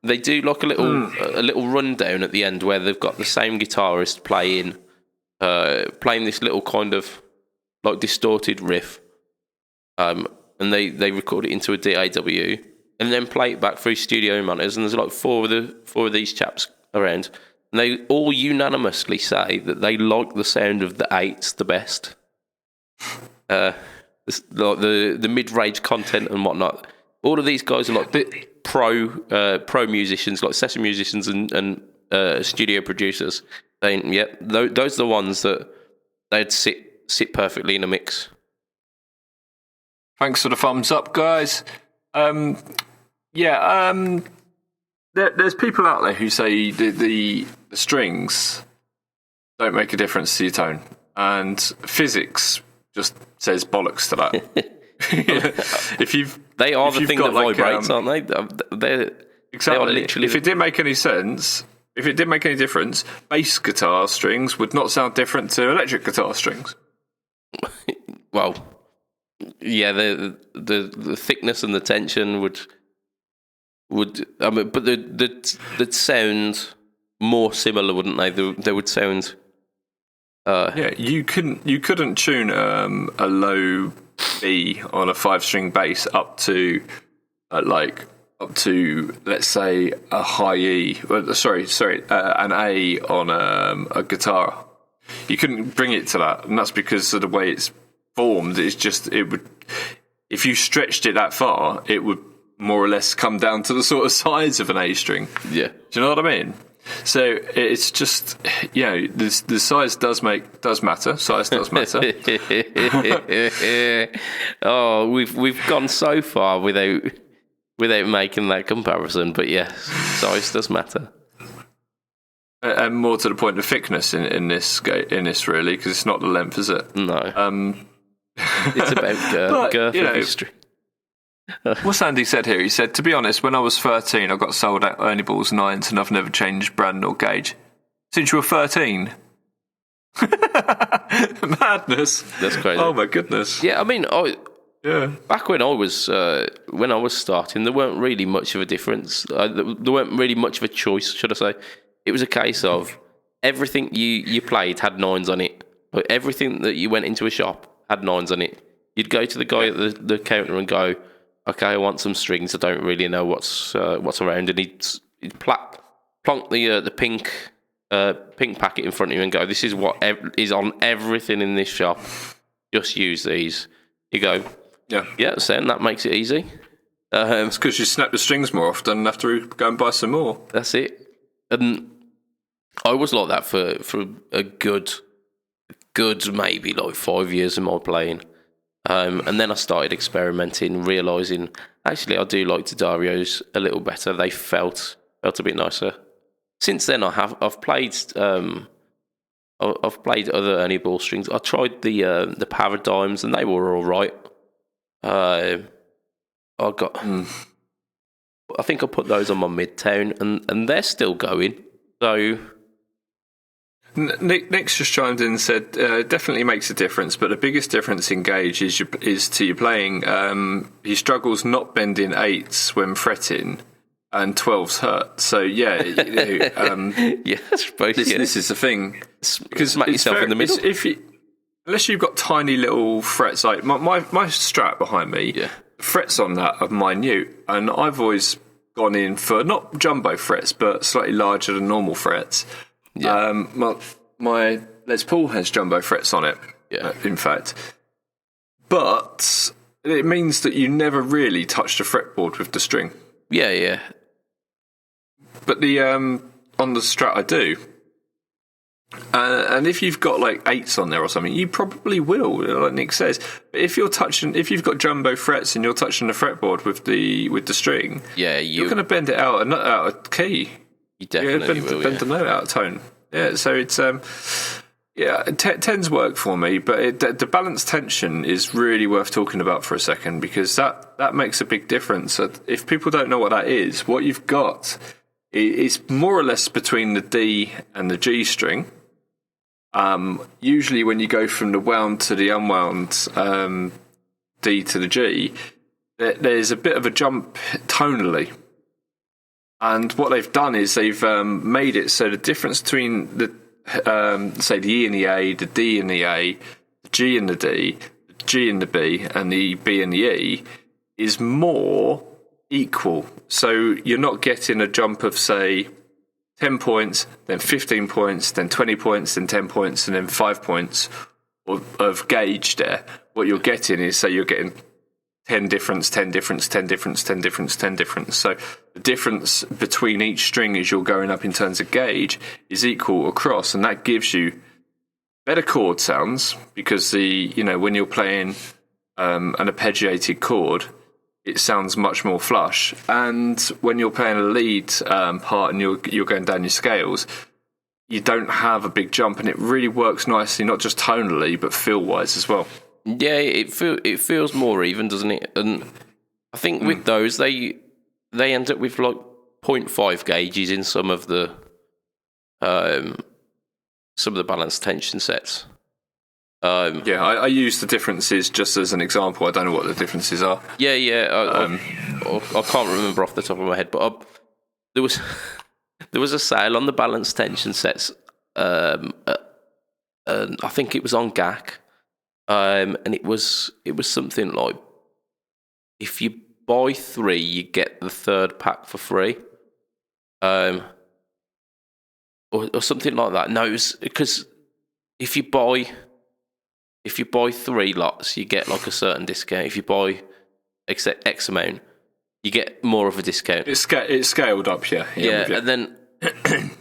they do like a little rundown at the end where they've got the same guitarist playing this little kind of like distorted riff, and they record it into a DAW. And then play it back through studio monitors, and there's like four of these chaps around, and they all unanimously say that they like the sound of the 8s the best. Like the mid-range content and whatnot. All of these guys are like pro musicians, like session musicians and studio producers. Saying, yeah, those are the ones that they'd sit perfectly in a mix. Thanks for the thumbs up, guys. There's people out there who say the strings don't make a difference to your tone, and physics just says bollocks to that. They are the thing that vibrates, aren't they? They're exactly. They are literally. If it didn't make any sense, if it didn't make any difference, bass guitar strings would not sound different to electric guitar strings. Well. Yeah, the thickness and the tension would I mean, but they'd sound more similar, wouldn't they? They would sound. You couldn't tune a low B on a 5-string bass up to let's say a high E. An A on a guitar. You couldn't bring it to that, and that's because of the way it's formed. It would, if you stretched it that far, it would more or less come down to the sort of size of an A string. Yeah. Do you know what I mean? So it's just, the size does matter. Size does matter. Oh, we've gone so far without making that comparison, but yes, size does matter. And more to the point, the thickness in this really, because it's not the length, is it? No. It's about girth of history. What's Andy said here? He said, to be honest, when I was 13, I got sold at Ernie Ball's 9s, and I've never changed brand or gauge. Since you were 13? Madness. That's crazy. Oh my goodness. Yeah, I mean, back when I was starting, there weren't really much of a difference. There weren't really much of a choice, should I say. It was a case of everything you played had 9s on it. But everything that you went into a shop had 9s on it. You'd go to the guy at the counter and go, "Okay, I want some strings. I don't really know what's around." And he'd plonk the pink packet in front of you and go, "This is what is on everything in this shop. Just use these." You go, "Yeah, Sam, that makes it easy." It's because you snap the strings more often and have to go and buy some more. That's it. And I was like that for a good maybe like 5 years of my playing. And then I started experimenting, realising actually I do like D'Addarios a little better. They felt a bit nicer. Since then, I've played other Ernie ball strings. I tried the Paradigms and they were all right. I think I put those on my Midtown and they're still going. So. Nick's just chimed in and said, definitely makes a difference, but the biggest difference in gauge is to your playing. He struggles not bending 8s when fretting, and 12s hurt. So, yeah. Yeah, I suppose, this is the thing. Because smack yourself in the middle. Unless you've got tiny little frets, like my Strat behind me, frets on that are minute, and I've always gone in for not jumbo frets, but slightly larger than normal frets. Yeah. My Les Paul has jumbo frets on it, in fact. But it means that you never really touch the fretboard with the string. Yeah. But the on the Strat I do. And if you've got like 8s on there or something, you probably will, like Nick says. But if you've got jumbo frets and you're touching the fretboard with the string, you're going to bend it out of key. You definitely will. Bend the note out of tone. Yeah, so it's tens work for me, but the balance tension is really worth talking about for a second, because that makes a big difference. If people don't know what that is, what you've got is more or less between the D and the G string. Usually, when you go from the wound to the unwound D to the G, there's a bit of a jump tonally. And what they've done is they've made it so the difference between the say the E and the A, the D and the A, the G and the D, the G and the B, and the B and the E is more equal. So you're not getting a jump of, say, 10 points, then 15 points, then 20 points, then 10 points, and then 5 points of gauge there. What you're getting is, say, you're getting 10 difference, 10 difference, 10 difference, 10 difference, 10 difference. So the difference between each string as you're going up in terms of gauge is equal across, and that gives you better chord sounds, because when you're playing an arpeggiated chord, it sounds much more flush. And when you're playing a lead part and you're going down your scales, you don't have a big jump, and it really works nicely, not just tonally but feel-wise as well. Yeah, it feels more even, doesn't it? And I think with those, they end up with like 0.5 gauges in some of the balanced tension sets. I use the differences just as an example. I don't know what the differences are. I can't remember off the top of my head, but there was a sale on the balanced tension sets. I think it was on Geek. And it was something like, if you buy 3, you get the third pack for free, or something like that. No, it was because if you buy 3 lots, you get like a certain discount. If you buy X amount, you get more of a discount. It's scaled up, yeah. And then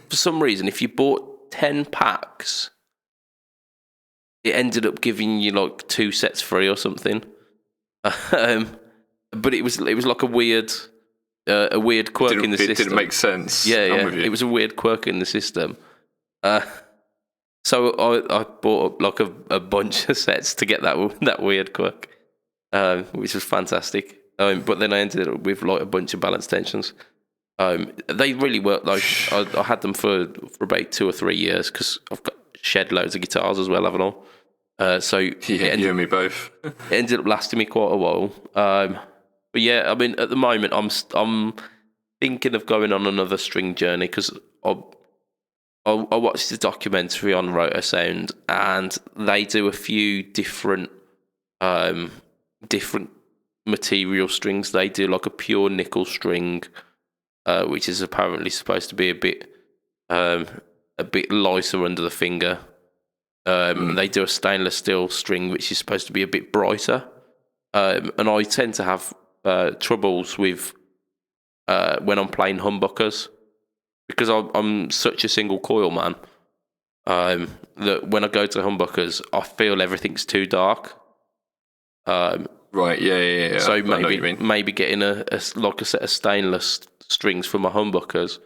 for some reason, if you bought 10 packs, it ended up giving you like 2 sets free or something. But it was like a weird quirk in the system. It didn't make sense. Yeah. It was a weird quirk in the system. So I bought up like a bunch of sets to get that weird quirk, which was fantastic. But then I ended up with like a bunch of balanced tensions. They really work. Like I had them for about 2 or 3 years, because I've got shed loads of guitars as well, haven't I? So you and me both. It ended up lasting me quite a while. But yeah, I mean, at the moment, I'm thinking of going on another string journey, because I watched the documentary on Rotor Sound, and they do a few different material strings. They do like a pure nickel string, which is apparently supposed to be a bit lighter under the finger. They do a stainless steel string, which is supposed to be a bit brighter. And I tend to have troubles with when I'm playing humbuckers, because I'm such a single coil man, that when I go to humbuckers, I feel everything's too dark. Right, yeah. So maybe getting a set of stainless strings for my humbuckers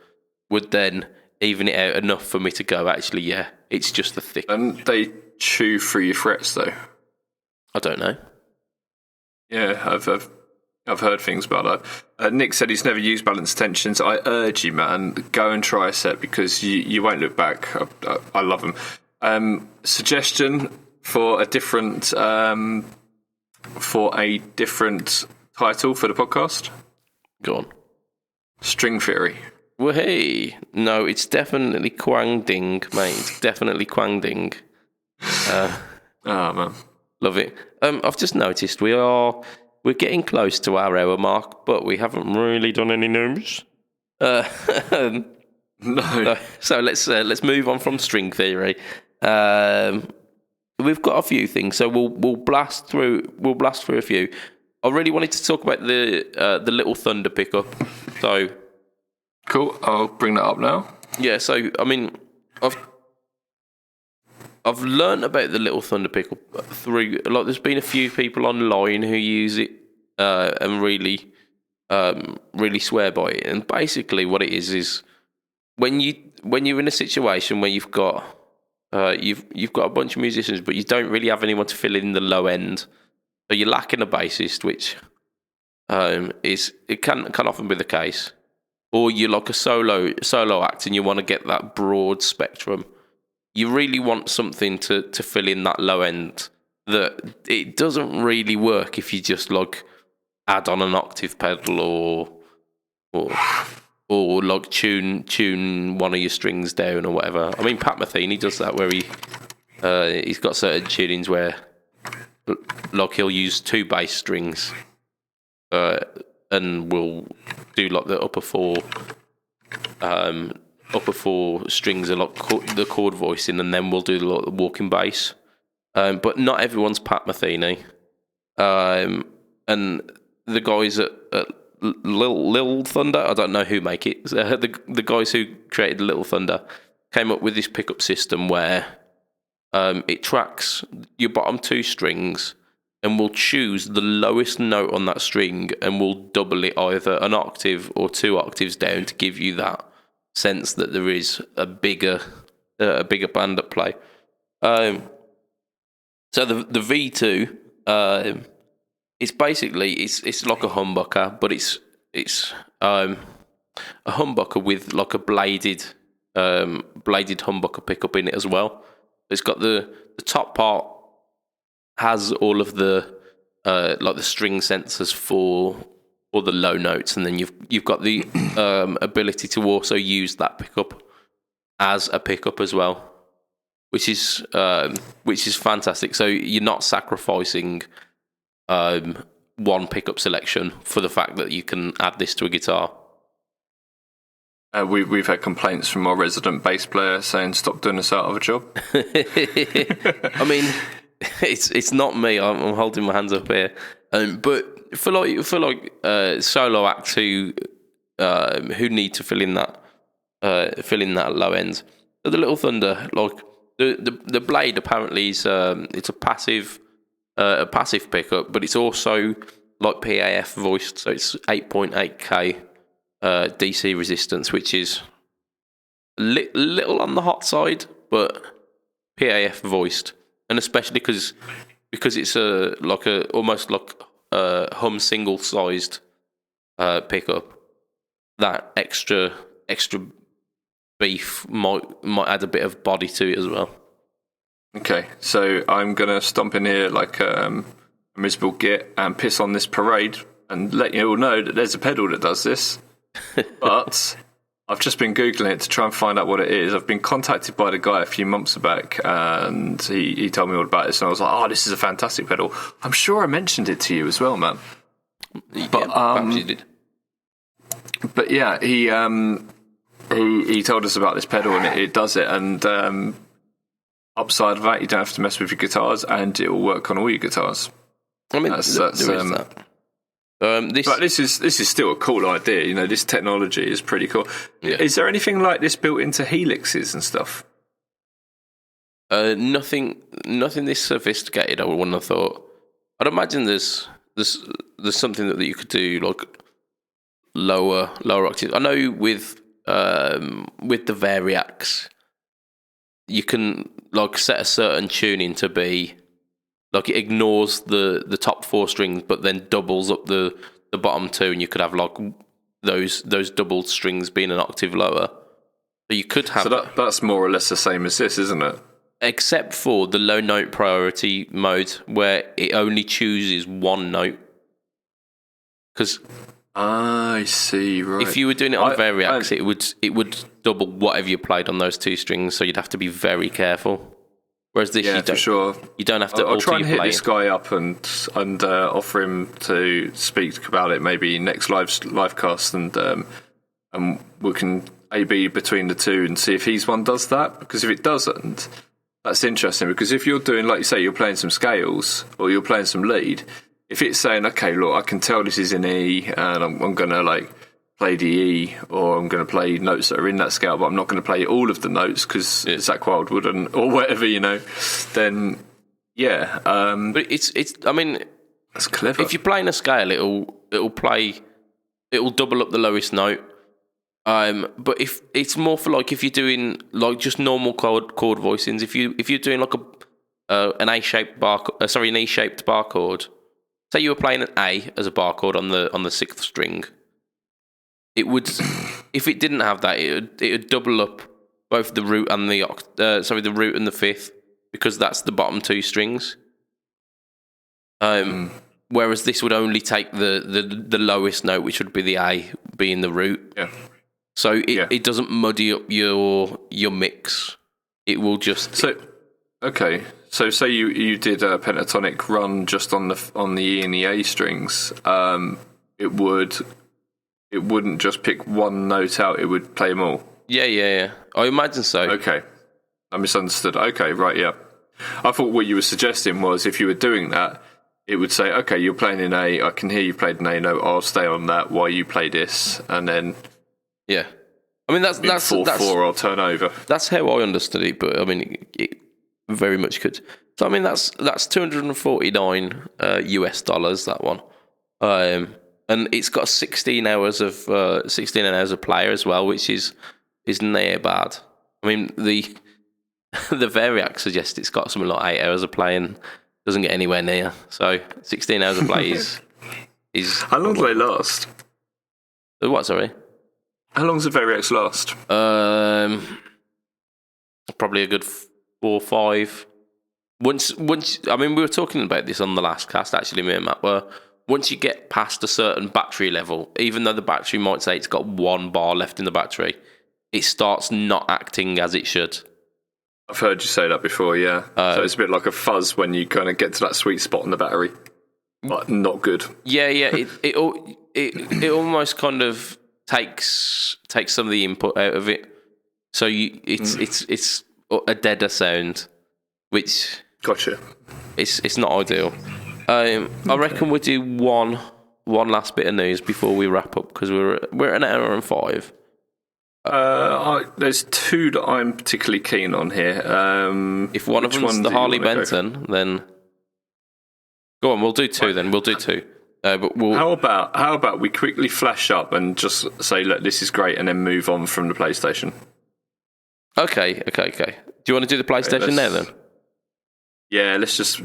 would then even it out enough for me to go, actually, yeah, it's just the thick. And they chew through your frets, though. I don't know. Yeah, I've heard things about that. Nick said he's never used balanced tensions. I urge you, man, go and try a set because you won't look back. I love them. Suggestion for a different title for the podcast? Go on. String theory. Well, hey, no, it's definitely Kwang-Ding, mate. It's definitely Kwang-Ding. Oh man, love it. I've just noticed we're getting close to our hour mark, but we haven't really done any numbers. No. So let's move on from string theory. We've got a few things, so we'll blast through a few. I really wanted to talk about the Little Thunder pickup. So cool. I'll bring that up now. Yeah. So I mean, I've learned about the Little Thunder pickup through there's been a few people online who use it and really swear by it. And basically, what it is when you're in a situation where you've got a bunch of musicians, but you don't really have anyone to fill in the low end, so you're lacking a bassist, which it can often be the case, or you're like a solo act and you want to get that broad spectrum. You really want something to fill in that low end. That it doesn't really work if you just add on an octave pedal or tune one of your strings down or whatever. I mean, Pat Metheny does that where he's got certain tunings where he'll use two bass strings and will do the upper four strings are the chord voicing, and then we'll do the walking bass. But not everyone's Pat Metheny. And the guys at Lil Thunder, I don't know who make it. The guys who created Little Thunder came up with this pickup system where it tracks your bottom two strings and will choose the lowest note on that string and will double it either an octave or 2 octaves down to give you that sense that there is a bigger band at play. So the V2, it's basically it's like a humbucker, but it's a humbucker with a bladed humbucker pickup in it as well. It's got the top part has all of the the string sensors for the low notes, and then you've got the ability to also use that pickup as a pickup as well, which is fantastic. So you're not sacrificing one pickup selection for the fact that you can add this to a guitar. We've had complaints from our resident bass player saying stop doing us out of a job. I mean, it's not me. I'm holding my hands up here. But for solo acts who need to fill in that low end, so the Little Thunder, the blade apparently is it's a passive pickup, but it's also PAF voiced, so it's 8.8K DC resistance, which is little on the hot side, but PAF voiced, and especially because it's almost hum single sized pickup, that extra beef might add a bit of body to it as well. Okay, so I'm gonna stomp in here like a miserable git and piss on this parade and let you all know that there's a pedal that does this. But I've just been Googling it to try and find out what it is. I've been contacted by the guy a few months back, and he told me all about this, and I was like, oh, this is a fantastic pedal. I'm sure I mentioned it to you as well, man. But perhaps you did. But yeah, he told us about this pedal, and it does it, and upside of that, you don't have to mess with your guitars, and it will work on all your guitars. I mean, there is that. But this is still a cool idea. You know, this technology is pretty cool. Yeah. Is there anything like this built into helixes and stuff? Nothing this sophisticated, I wouldn't have thought. I'd imagine there's something that you could do like lower octaves. I know with the Variax, you can like set a certain tuning to be like it ignores the top 4 strings, but then doubles up the bottom 2, and you could have like those doubled strings being an octave lower. So you could have. So that's more or less the same as this, isn't it? Except for the low note priority mode, where it only chooses one note. Because I see. Right. If you were doing it on Variax, it would double whatever you played on those 2 strings. So you'd have to be very careful. Whereas this, you don't have to. I'll try and hit this guy up and offer him to speak about it maybe next live cast, and we can A/B between the 2 and see if he's one does that. Because if it doesn't, that's interesting. Because if you're doing, like you say, you're playing some scales or you're playing some lead, if it's saying, okay, look, I can tell this is in E, and I'm going to like play the E, or I'm going to play notes that are in that scale, but I'm not going to play all of the notes because Zakk Wylde wouldn't, or whatever, then yeah. But it's. I mean, that's clever. If you're playing a scale, it'll double up the lowest note. But if it's more for like if you're doing like just normal chord voicings, if you're doing like an E-shaped bar chord, say you were playing an A as a bar chord on the 6th string. It would, if it didn't have that, it would double up both the root and the root and the 5th, because that's the bottom 2 strings. Whereas this would only take the lowest note, which would be the A, being the root. Yeah. So it doesn't muddy up your mix. It will just. Okay. So say you did a pentatonic run just on the E and the A strings. It wouldn't just pick one note out, it would play them all. Yeah. I imagine so. Okay. I misunderstood. Okay, right, yeah. I thought what you were suggesting was if you were doing that, it would say, okay, you're playing in A, I can hear you played an A note, I'll stay on that while you play this, and then... Yeah. I mean, that's 4/4, I'll turn over. That's how I understood it, but I mean, it very much could. So, I mean, that's $249 US, that one. And it's got 16 hours of play as well, which is near bad. I mean, the Variax suggests it's got something like 8 hours of play and doesn't get anywhere near. So 16 hours of play is How long do they last? What? Sorry. How long does the Variax last? Probably a good 4 or 5. Once, I mean, we were talking about this on the last cast, actually, me and Matt were. Once you get past a certain battery level, even though the battery might say it's got 1 bar left in the battery, it starts not acting as it should. I've heard you say that before, yeah. So it's a bit like a fuzz when you kind of get to that sweet spot in the battery. Like, not good. Yeah. It almost kind of takes some of the input out of it. So it's a deader sound, which gotcha. It's not ideal. I reckon we'll do one last bit of news before we wrap up, because we're at an hour and 5. There's 2 that I'm particularly keen on here. If one of them's the Harley Benton, then go on. We'll do 2 then. We'll do 2. But how about we quickly flash up and just say, look, this is great, and then move on from the PlayStation. Okay. Do you want to do the PlayStation now then? Yeah, let's just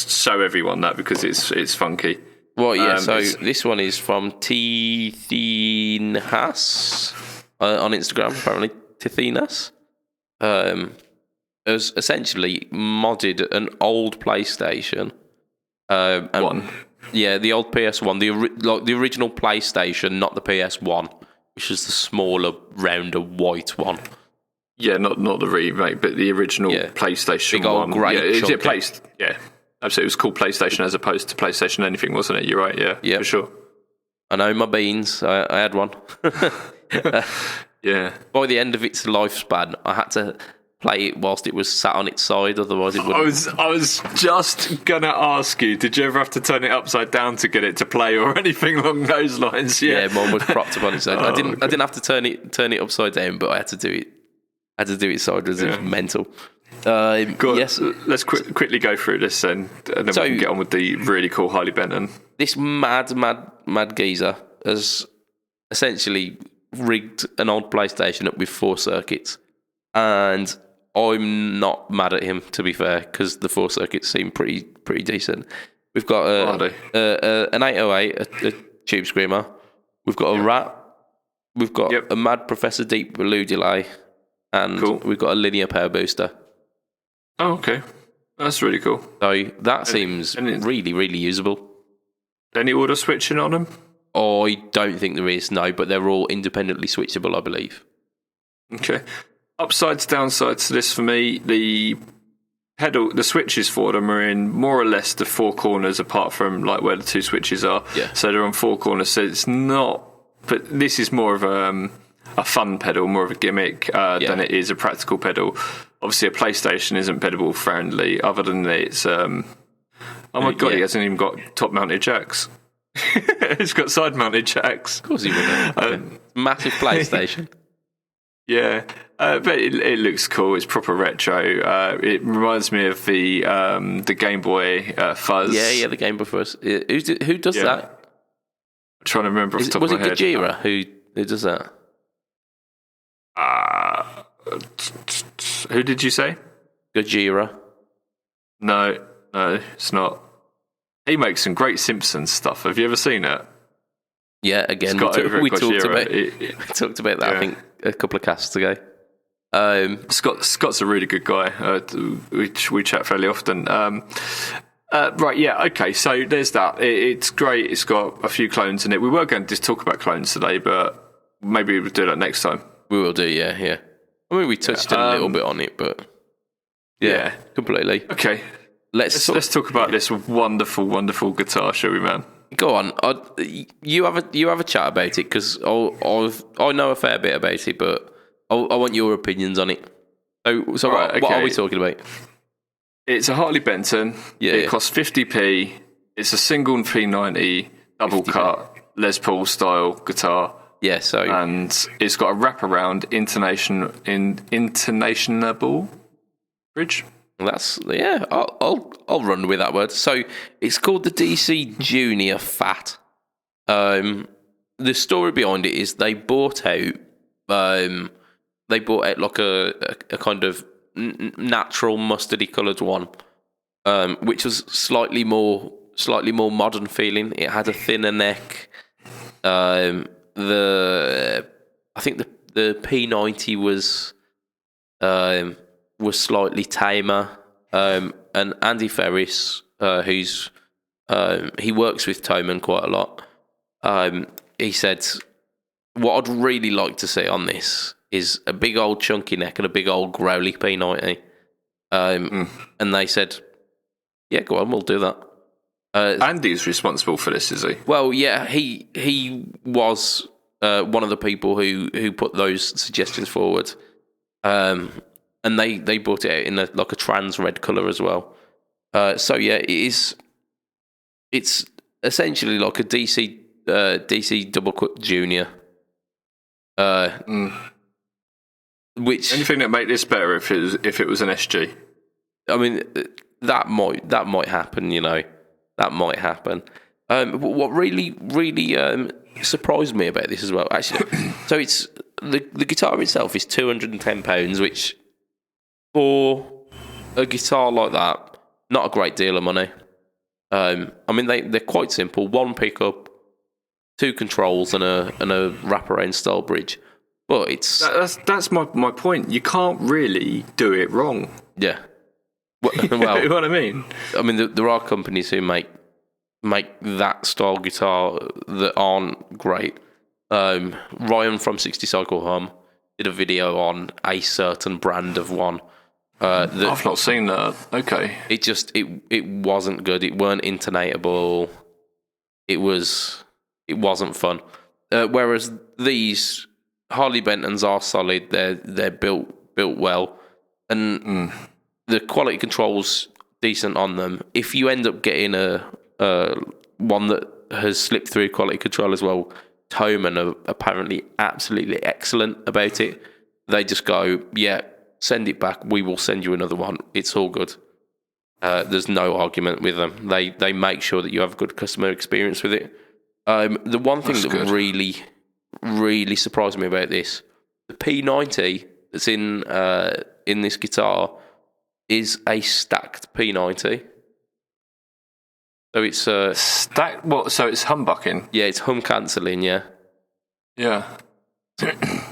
show everyone that, because it's funky. Well, yeah. So this one is from Tithinas on Instagram. Apparently, Tithinas has essentially modded an old PlayStation. One. Yeah, the old PS1, the original PlayStation, not the PS1, which is the smaller, rounder, white one. Yeah, not the remake, but the original PlayStation big old 1. Grey Yeah, absolutely. It was called PlayStation as opposed to PlayStation anything, wasn't it? You're right, yeah, for sure. I know my beans. I had one. Yeah. By the end of its lifespan, I had to play it whilst it was sat on its side, otherwise it wouldn't. I was just gonna ask you, did you ever have to turn it upside down to get it to play or anything along those lines? Yeah, mine was propped up on its side. I didn't have to turn it upside down, but I had to do it. I had to do it sideways. It was mental. Yes. Let's quickly go through this then, and then we can get on with the really cool Harley Benton. This mad geezer has essentially rigged an old PlayStation up with 4 circuits, and I'm not mad at him, to be fair, because the 4 circuits seem pretty decent. We've got an 808, a Tube Screamer. We've got a Rat. We've got a Mad Professor Deep Blue Delay, and we've got a linear power booster. Oh, okay. That's really cool. So that seems really, really usable. Any auto switching on them? I don't think there is, no, but they're all independently switchable, I believe. Okay. Upsides, downsides to this for me, the switches for them are in more or less the 4 corners apart from like where the 2 switches are. Yeah. So they're on 4 corners, so it's not... But this is more of a fun pedal, more of a gimmick than it is a practical pedal. Obviously, a PlayStation isn't pedal friendly, other than it's... oh my God, he hasn't even got top-mounted jacks. It's got side-mounted jacks. Of course he would. Massive PlayStation. Yeah, but it looks cool. It's proper retro. It reminds me of the Game Boy Fuzz. Yeah, the Game Boy Fuzz. Who does that? I'm trying to remember off the top of my head. Was it Gojira who does that? Who did you say? Gojira. No, it's not. He makes some great Simpsons stuff. Have you ever seen it? Yeah, again, we talked about that, I think, a couple of casts ago. Scott's a really good guy. We chat fairly often. Right, yeah, okay, so there's that. It's great. It's got a few clones in it. We were going to just talk about clones today, but maybe we'll do that next time. We will do, yeah. I mean, we touched a little bit on it, but yeah, completely. Okay, let's talk about this wonderful, wonderful guitar, shall we, man? Go on. You have a chat about it, because I know a fair bit about it, but I want your opinions on it. So right, what are we talking about? It's a Harley Benton. Yeah, it costs 50p. It's a single P90 double 50p. Cut Les Paul style guitar. Yeah, and it's got a wraparound intonationable bridge. I'll run with that word. So it's called the DC Junior Fat. The story behind it is they bought out like a kind of natural mustardy coloured one, which was slightly more modern feeling. It had a thinner neck. I think the P90 was slightly tamer, and Andy Ferris, who's he works with Toman quite a lot. He said, what I'd really like to see on this is a big old chunky neck and a big old growly P90. And they said, yeah, go on, we'll do that. Andy's responsible for this, is he? Well, yeah, he was one of the people who put those suggestions forward. And they brought it out in a trans red colour as well. So yeah, it's essentially like a DC double quick junior. Which anything that make this better if it was an SG? I mean, that might happen. That might happen. What really surprised me about this as well, actually. So it's the guitar itself is £210, which for a guitar like that, not a great deal of money. I mean, they're quite simple: 1 pickup, 2 controls, and a wraparound style bridge. But that's my point. You can't really do it wrong. Yeah. Well, you know what I mean? I mean, there are companies who make that style guitar that aren't great. Ryan from 60 Cycle Hum did a video on a certain brand of one. I've not seen that. Okay. It wasn't good. It weren't intonatable. It wasn't fun. Whereas these Harley Bentons are solid. They're built well, and the quality control's decent on them. If you end up getting a one that has slipped through quality control as well, Toman are apparently absolutely excellent about it. They just go, yeah, send it back. We will send you another one. It's all good. There's no argument with them. They make sure that you have a good customer experience with it. The one thing that really, really surprised me about this, the P90 that's in this guitar is a stacked P90. So it's stacked. What? So it's humbucking. Yeah, it's hum cancelling. Yeah. Yeah.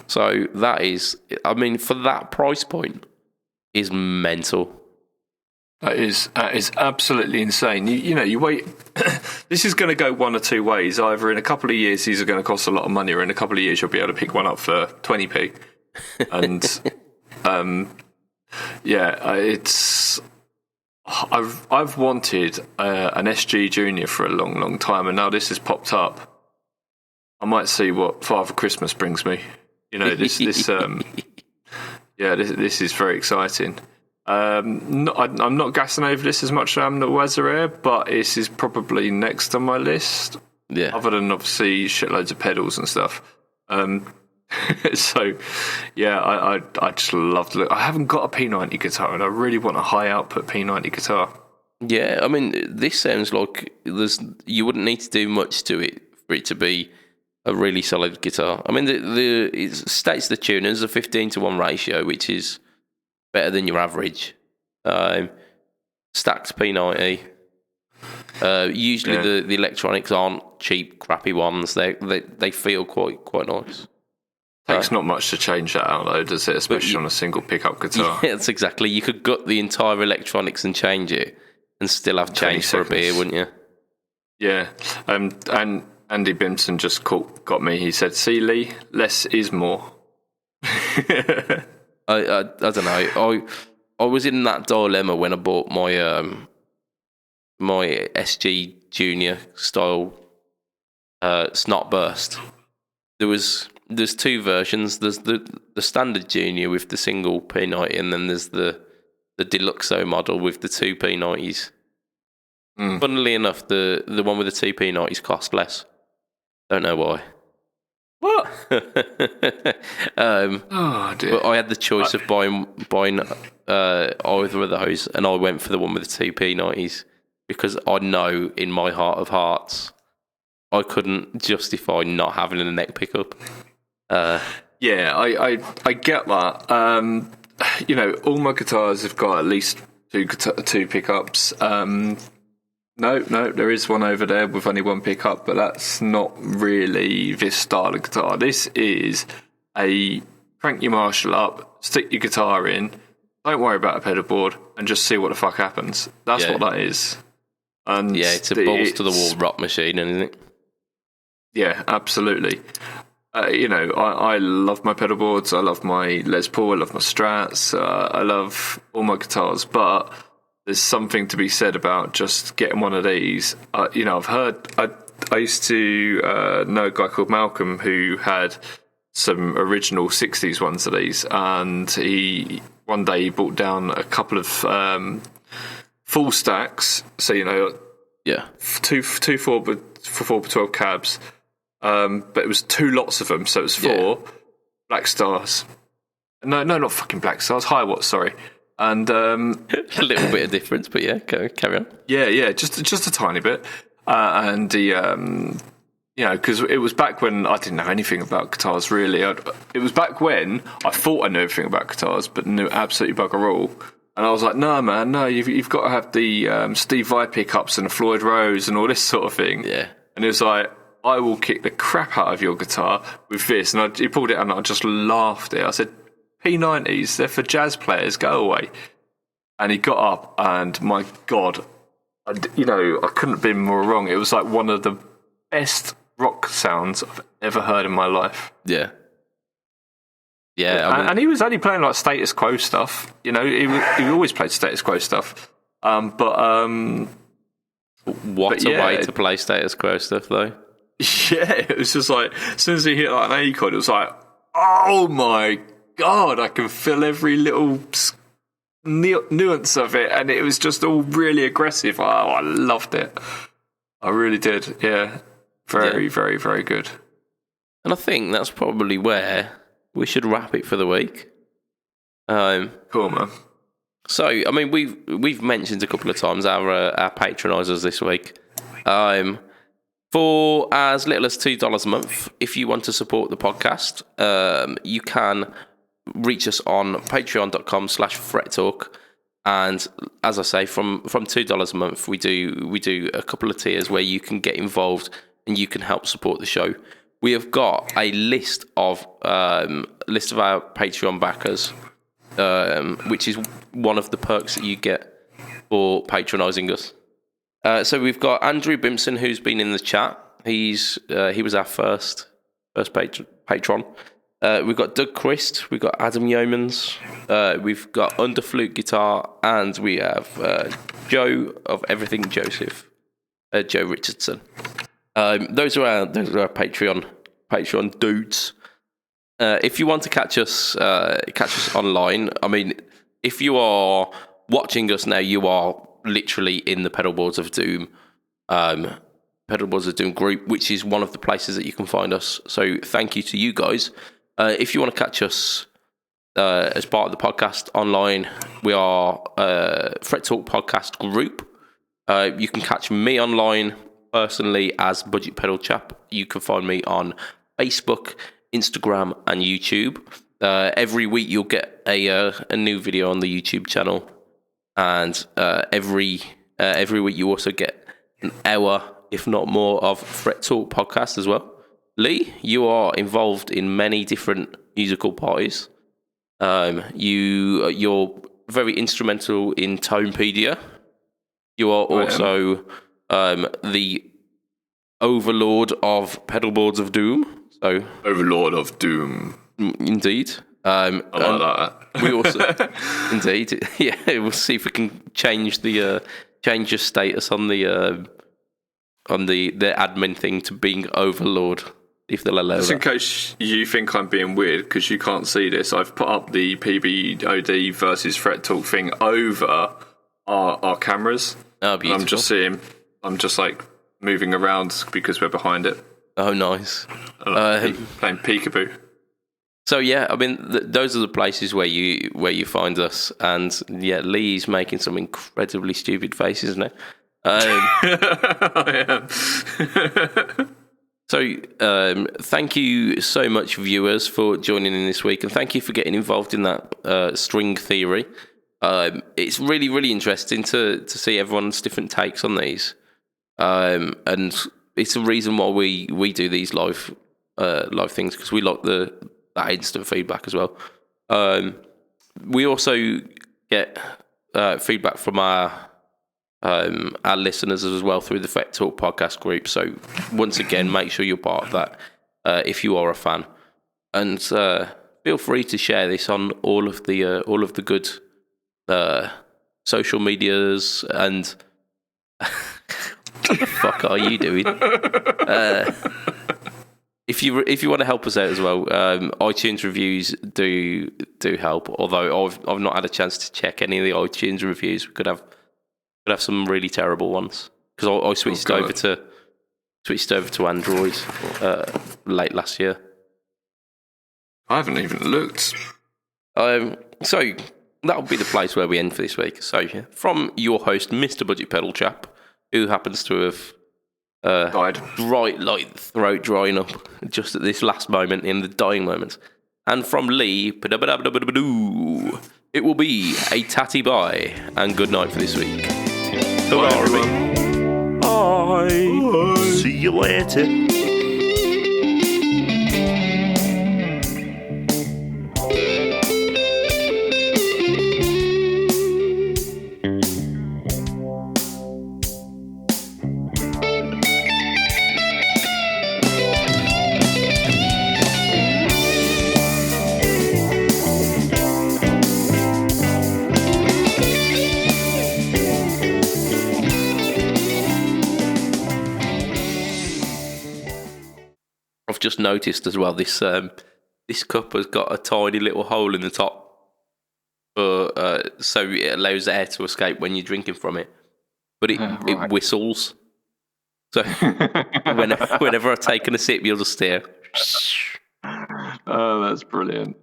So that is, I mean, for that price point, is mental. That is absolutely insane. You wait. This is going to go one or two ways. Either in a couple of years these are going to cost a lot of money, or in a couple of years you'll be able to pick one up for 20p. And it's. I've wanted an SG Junior for a long, long time, and now this has popped up. I might see what Father Christmas brings me. This is very exciting. I'm not gassing over this as much as I am the Wazir, but this is probably next on my list. Yeah. Other than obviously shitloads of pedals and stuff. So, yeah, I just love to look. I haven't got a P90 guitar, and I really want a high output P90 guitar. Yeah, I mean, this sounds like you wouldn't need to do much to it for it to be a really solid guitar. I mean, it states the tuners a 15-to-1 ratio, which is better than your average. Stacked P90. Usually the electronics aren't cheap, crappy ones. They feel quite nice. Takes not much to change that out, though, does it? Especially on a single pickup guitar. Yeah, that's exactly. You could gut the entire electronics and change it, and still have change for a beer, wouldn't you? Yeah, and Andy Bimson just got me. He said, "See, Lee, less is more." I don't know. I was in that dilemma when I bought my my SG Junior style Snot Burst. There's two versions. There's the standard Junior with the single P90, and then there's the Deluxo model with the two P90s. Funnily enough, the one with the two P90s cost less. Don't know why. What? Oh dear. But I had the choice of buying either of those, and I went for the one with the two P90s because I know in my heart of hearts I couldn't justify not having a neck pickup. Yeah, I get that. All my guitars have got at least two pickups. No, there is one over there with only one pickup, but that's not really this style of guitar. This is a crank your Marshall up, stick your guitar in, don't worry about a pedal board, and just see what the fuck happens. That's what that is. And yeah, it's a balls to the wall rock machine, isn't it? Yeah, absolutely. I love my pedal boards. I love my Les Paul. I love my Strats. I love all my guitars, but there's something to be said about just getting one of these. I've heard. I used to know a guy called Malcolm who had some original '60s ones of these, and one day he brought down a couple of full stacks. So two 4x12 cabs. But it was two lots of them, so it was four Black Stars. No, not fucking Black Stars. Hiwatts, sorry. And a little bit of difference, but yeah, carry on. Yeah, just a tiny bit. And because it was back when I didn't know anything about guitars really. It was back when I thought I knew everything about guitars, but knew absolutely bugger all. And I was like, no, man, no, you've got to have the Steve Vai pickups and the Floyd Rose and all this sort of thing. Yeah. And it was like, I will kick the crap out of your guitar with this. And he pulled it out and I just laughed at it. I said, P90s, they're for jazz players, go away. And he got up and my God, I couldn't have been more wrong. It was like one of the best rock sounds I've ever heard in my life. Yeah. Yeah. And he was only playing like Status Quo stuff. He always played Status Quo stuff. What a way to play Status Quo stuff, though. Yeah, it was just like, as soon as he hit like an A chord, it was like, oh my God, I can feel every little nuance of it, and it was just all really aggressive. Oh, I loved it. I really did, yeah. Very, very, very good. And I think that's probably where we should wrap it for the week. Cool, man. So, I mean, we've mentioned a couple of times our patronisers this week. For as little as $2 a month, if you want to support the podcast, you can reach us on patreon.com/FretTalk. And as I say, from $2 a month, we do a couple of tiers where you can get involved and you can help support the show. We have got a list of our Patreon backers, which is one of the perks that you get for patronising us. So we've got Andrew Bimson, who's been in the chat. He was our first patron. We've got Doug Christ, we've got Adam Yeomans, we've got Underflute Guitar, and we have Joe of Everything Joseph, Joe Richardson. Those are our Patreon dudes. If you want to catch us online, I mean, if you are watching us now, you are literally in the Pedalboards of Doom, Pedalboards of Doom group, which is one of the places that you can find us. So thank you to you guys. If you want to catch us as part of the podcast online, we are Fret Talk Podcast Group. You can catch me online personally as BudgetPedalChap. You can find me on Facebook, Instagram, and YouTube. Every week you'll get a new video on the YouTube channel. And every week you also get an hour, if not more, of Fret Talk podcast as well. Lee, you are involved in many different musical parties. You're very instrumental in Tonepedia. You are also the overlord of Pedalboards of Doom. So Overlord of Doom. Indeed. I like that. We also, indeed, yeah. We'll see if we can change your status on the admin thing to being Overlord, if they'll allow Just that. in case you think I'm being weird because you can't see this, I've put up the PBOD versus Fret Talk thing over our cameras. Oh, beautiful. I'm just like moving around because we're behind it. Oh, nice. Playing peekaboo. So yeah, I mean, those are the places where you find us, and yeah, Lee's making some incredibly stupid faces now. I am. So thank you so much, viewers, for joining in this week, and thank you for getting involved in that string theory. It's really, really interesting to see everyone's different takes on these, and it's the reason why we do these live things, because we like that instant feedback as well. We also get feedback from our listeners as well through the Fret Talk podcast group. So once again, make sure you're part of that if you are a fan, and feel free to share this on all of the good social medias. And what the fuck are you doing? If you want to help us out as well, iTunes reviews do help. Although I've not had a chance to check any of the iTunes reviews. We could have some really terrible ones, because I switched over to Android late last year. I haven't even looked. So that'll be the place where we end for this week. So from your host, Mr. BudgetPedalChap, who happens to have Died. Throat drying up just at this last moment, in the dying moment. And from Lee, it will be a tatty bye and good night for this week. Bye, everyone. Bye. See you later. I've just noticed as well, this cup has got a tiny little hole in the top, so it allows air to escape when you're drinking from it. But it whistles. So whenever I take a sip, you'll just hear. Oh, that's brilliant.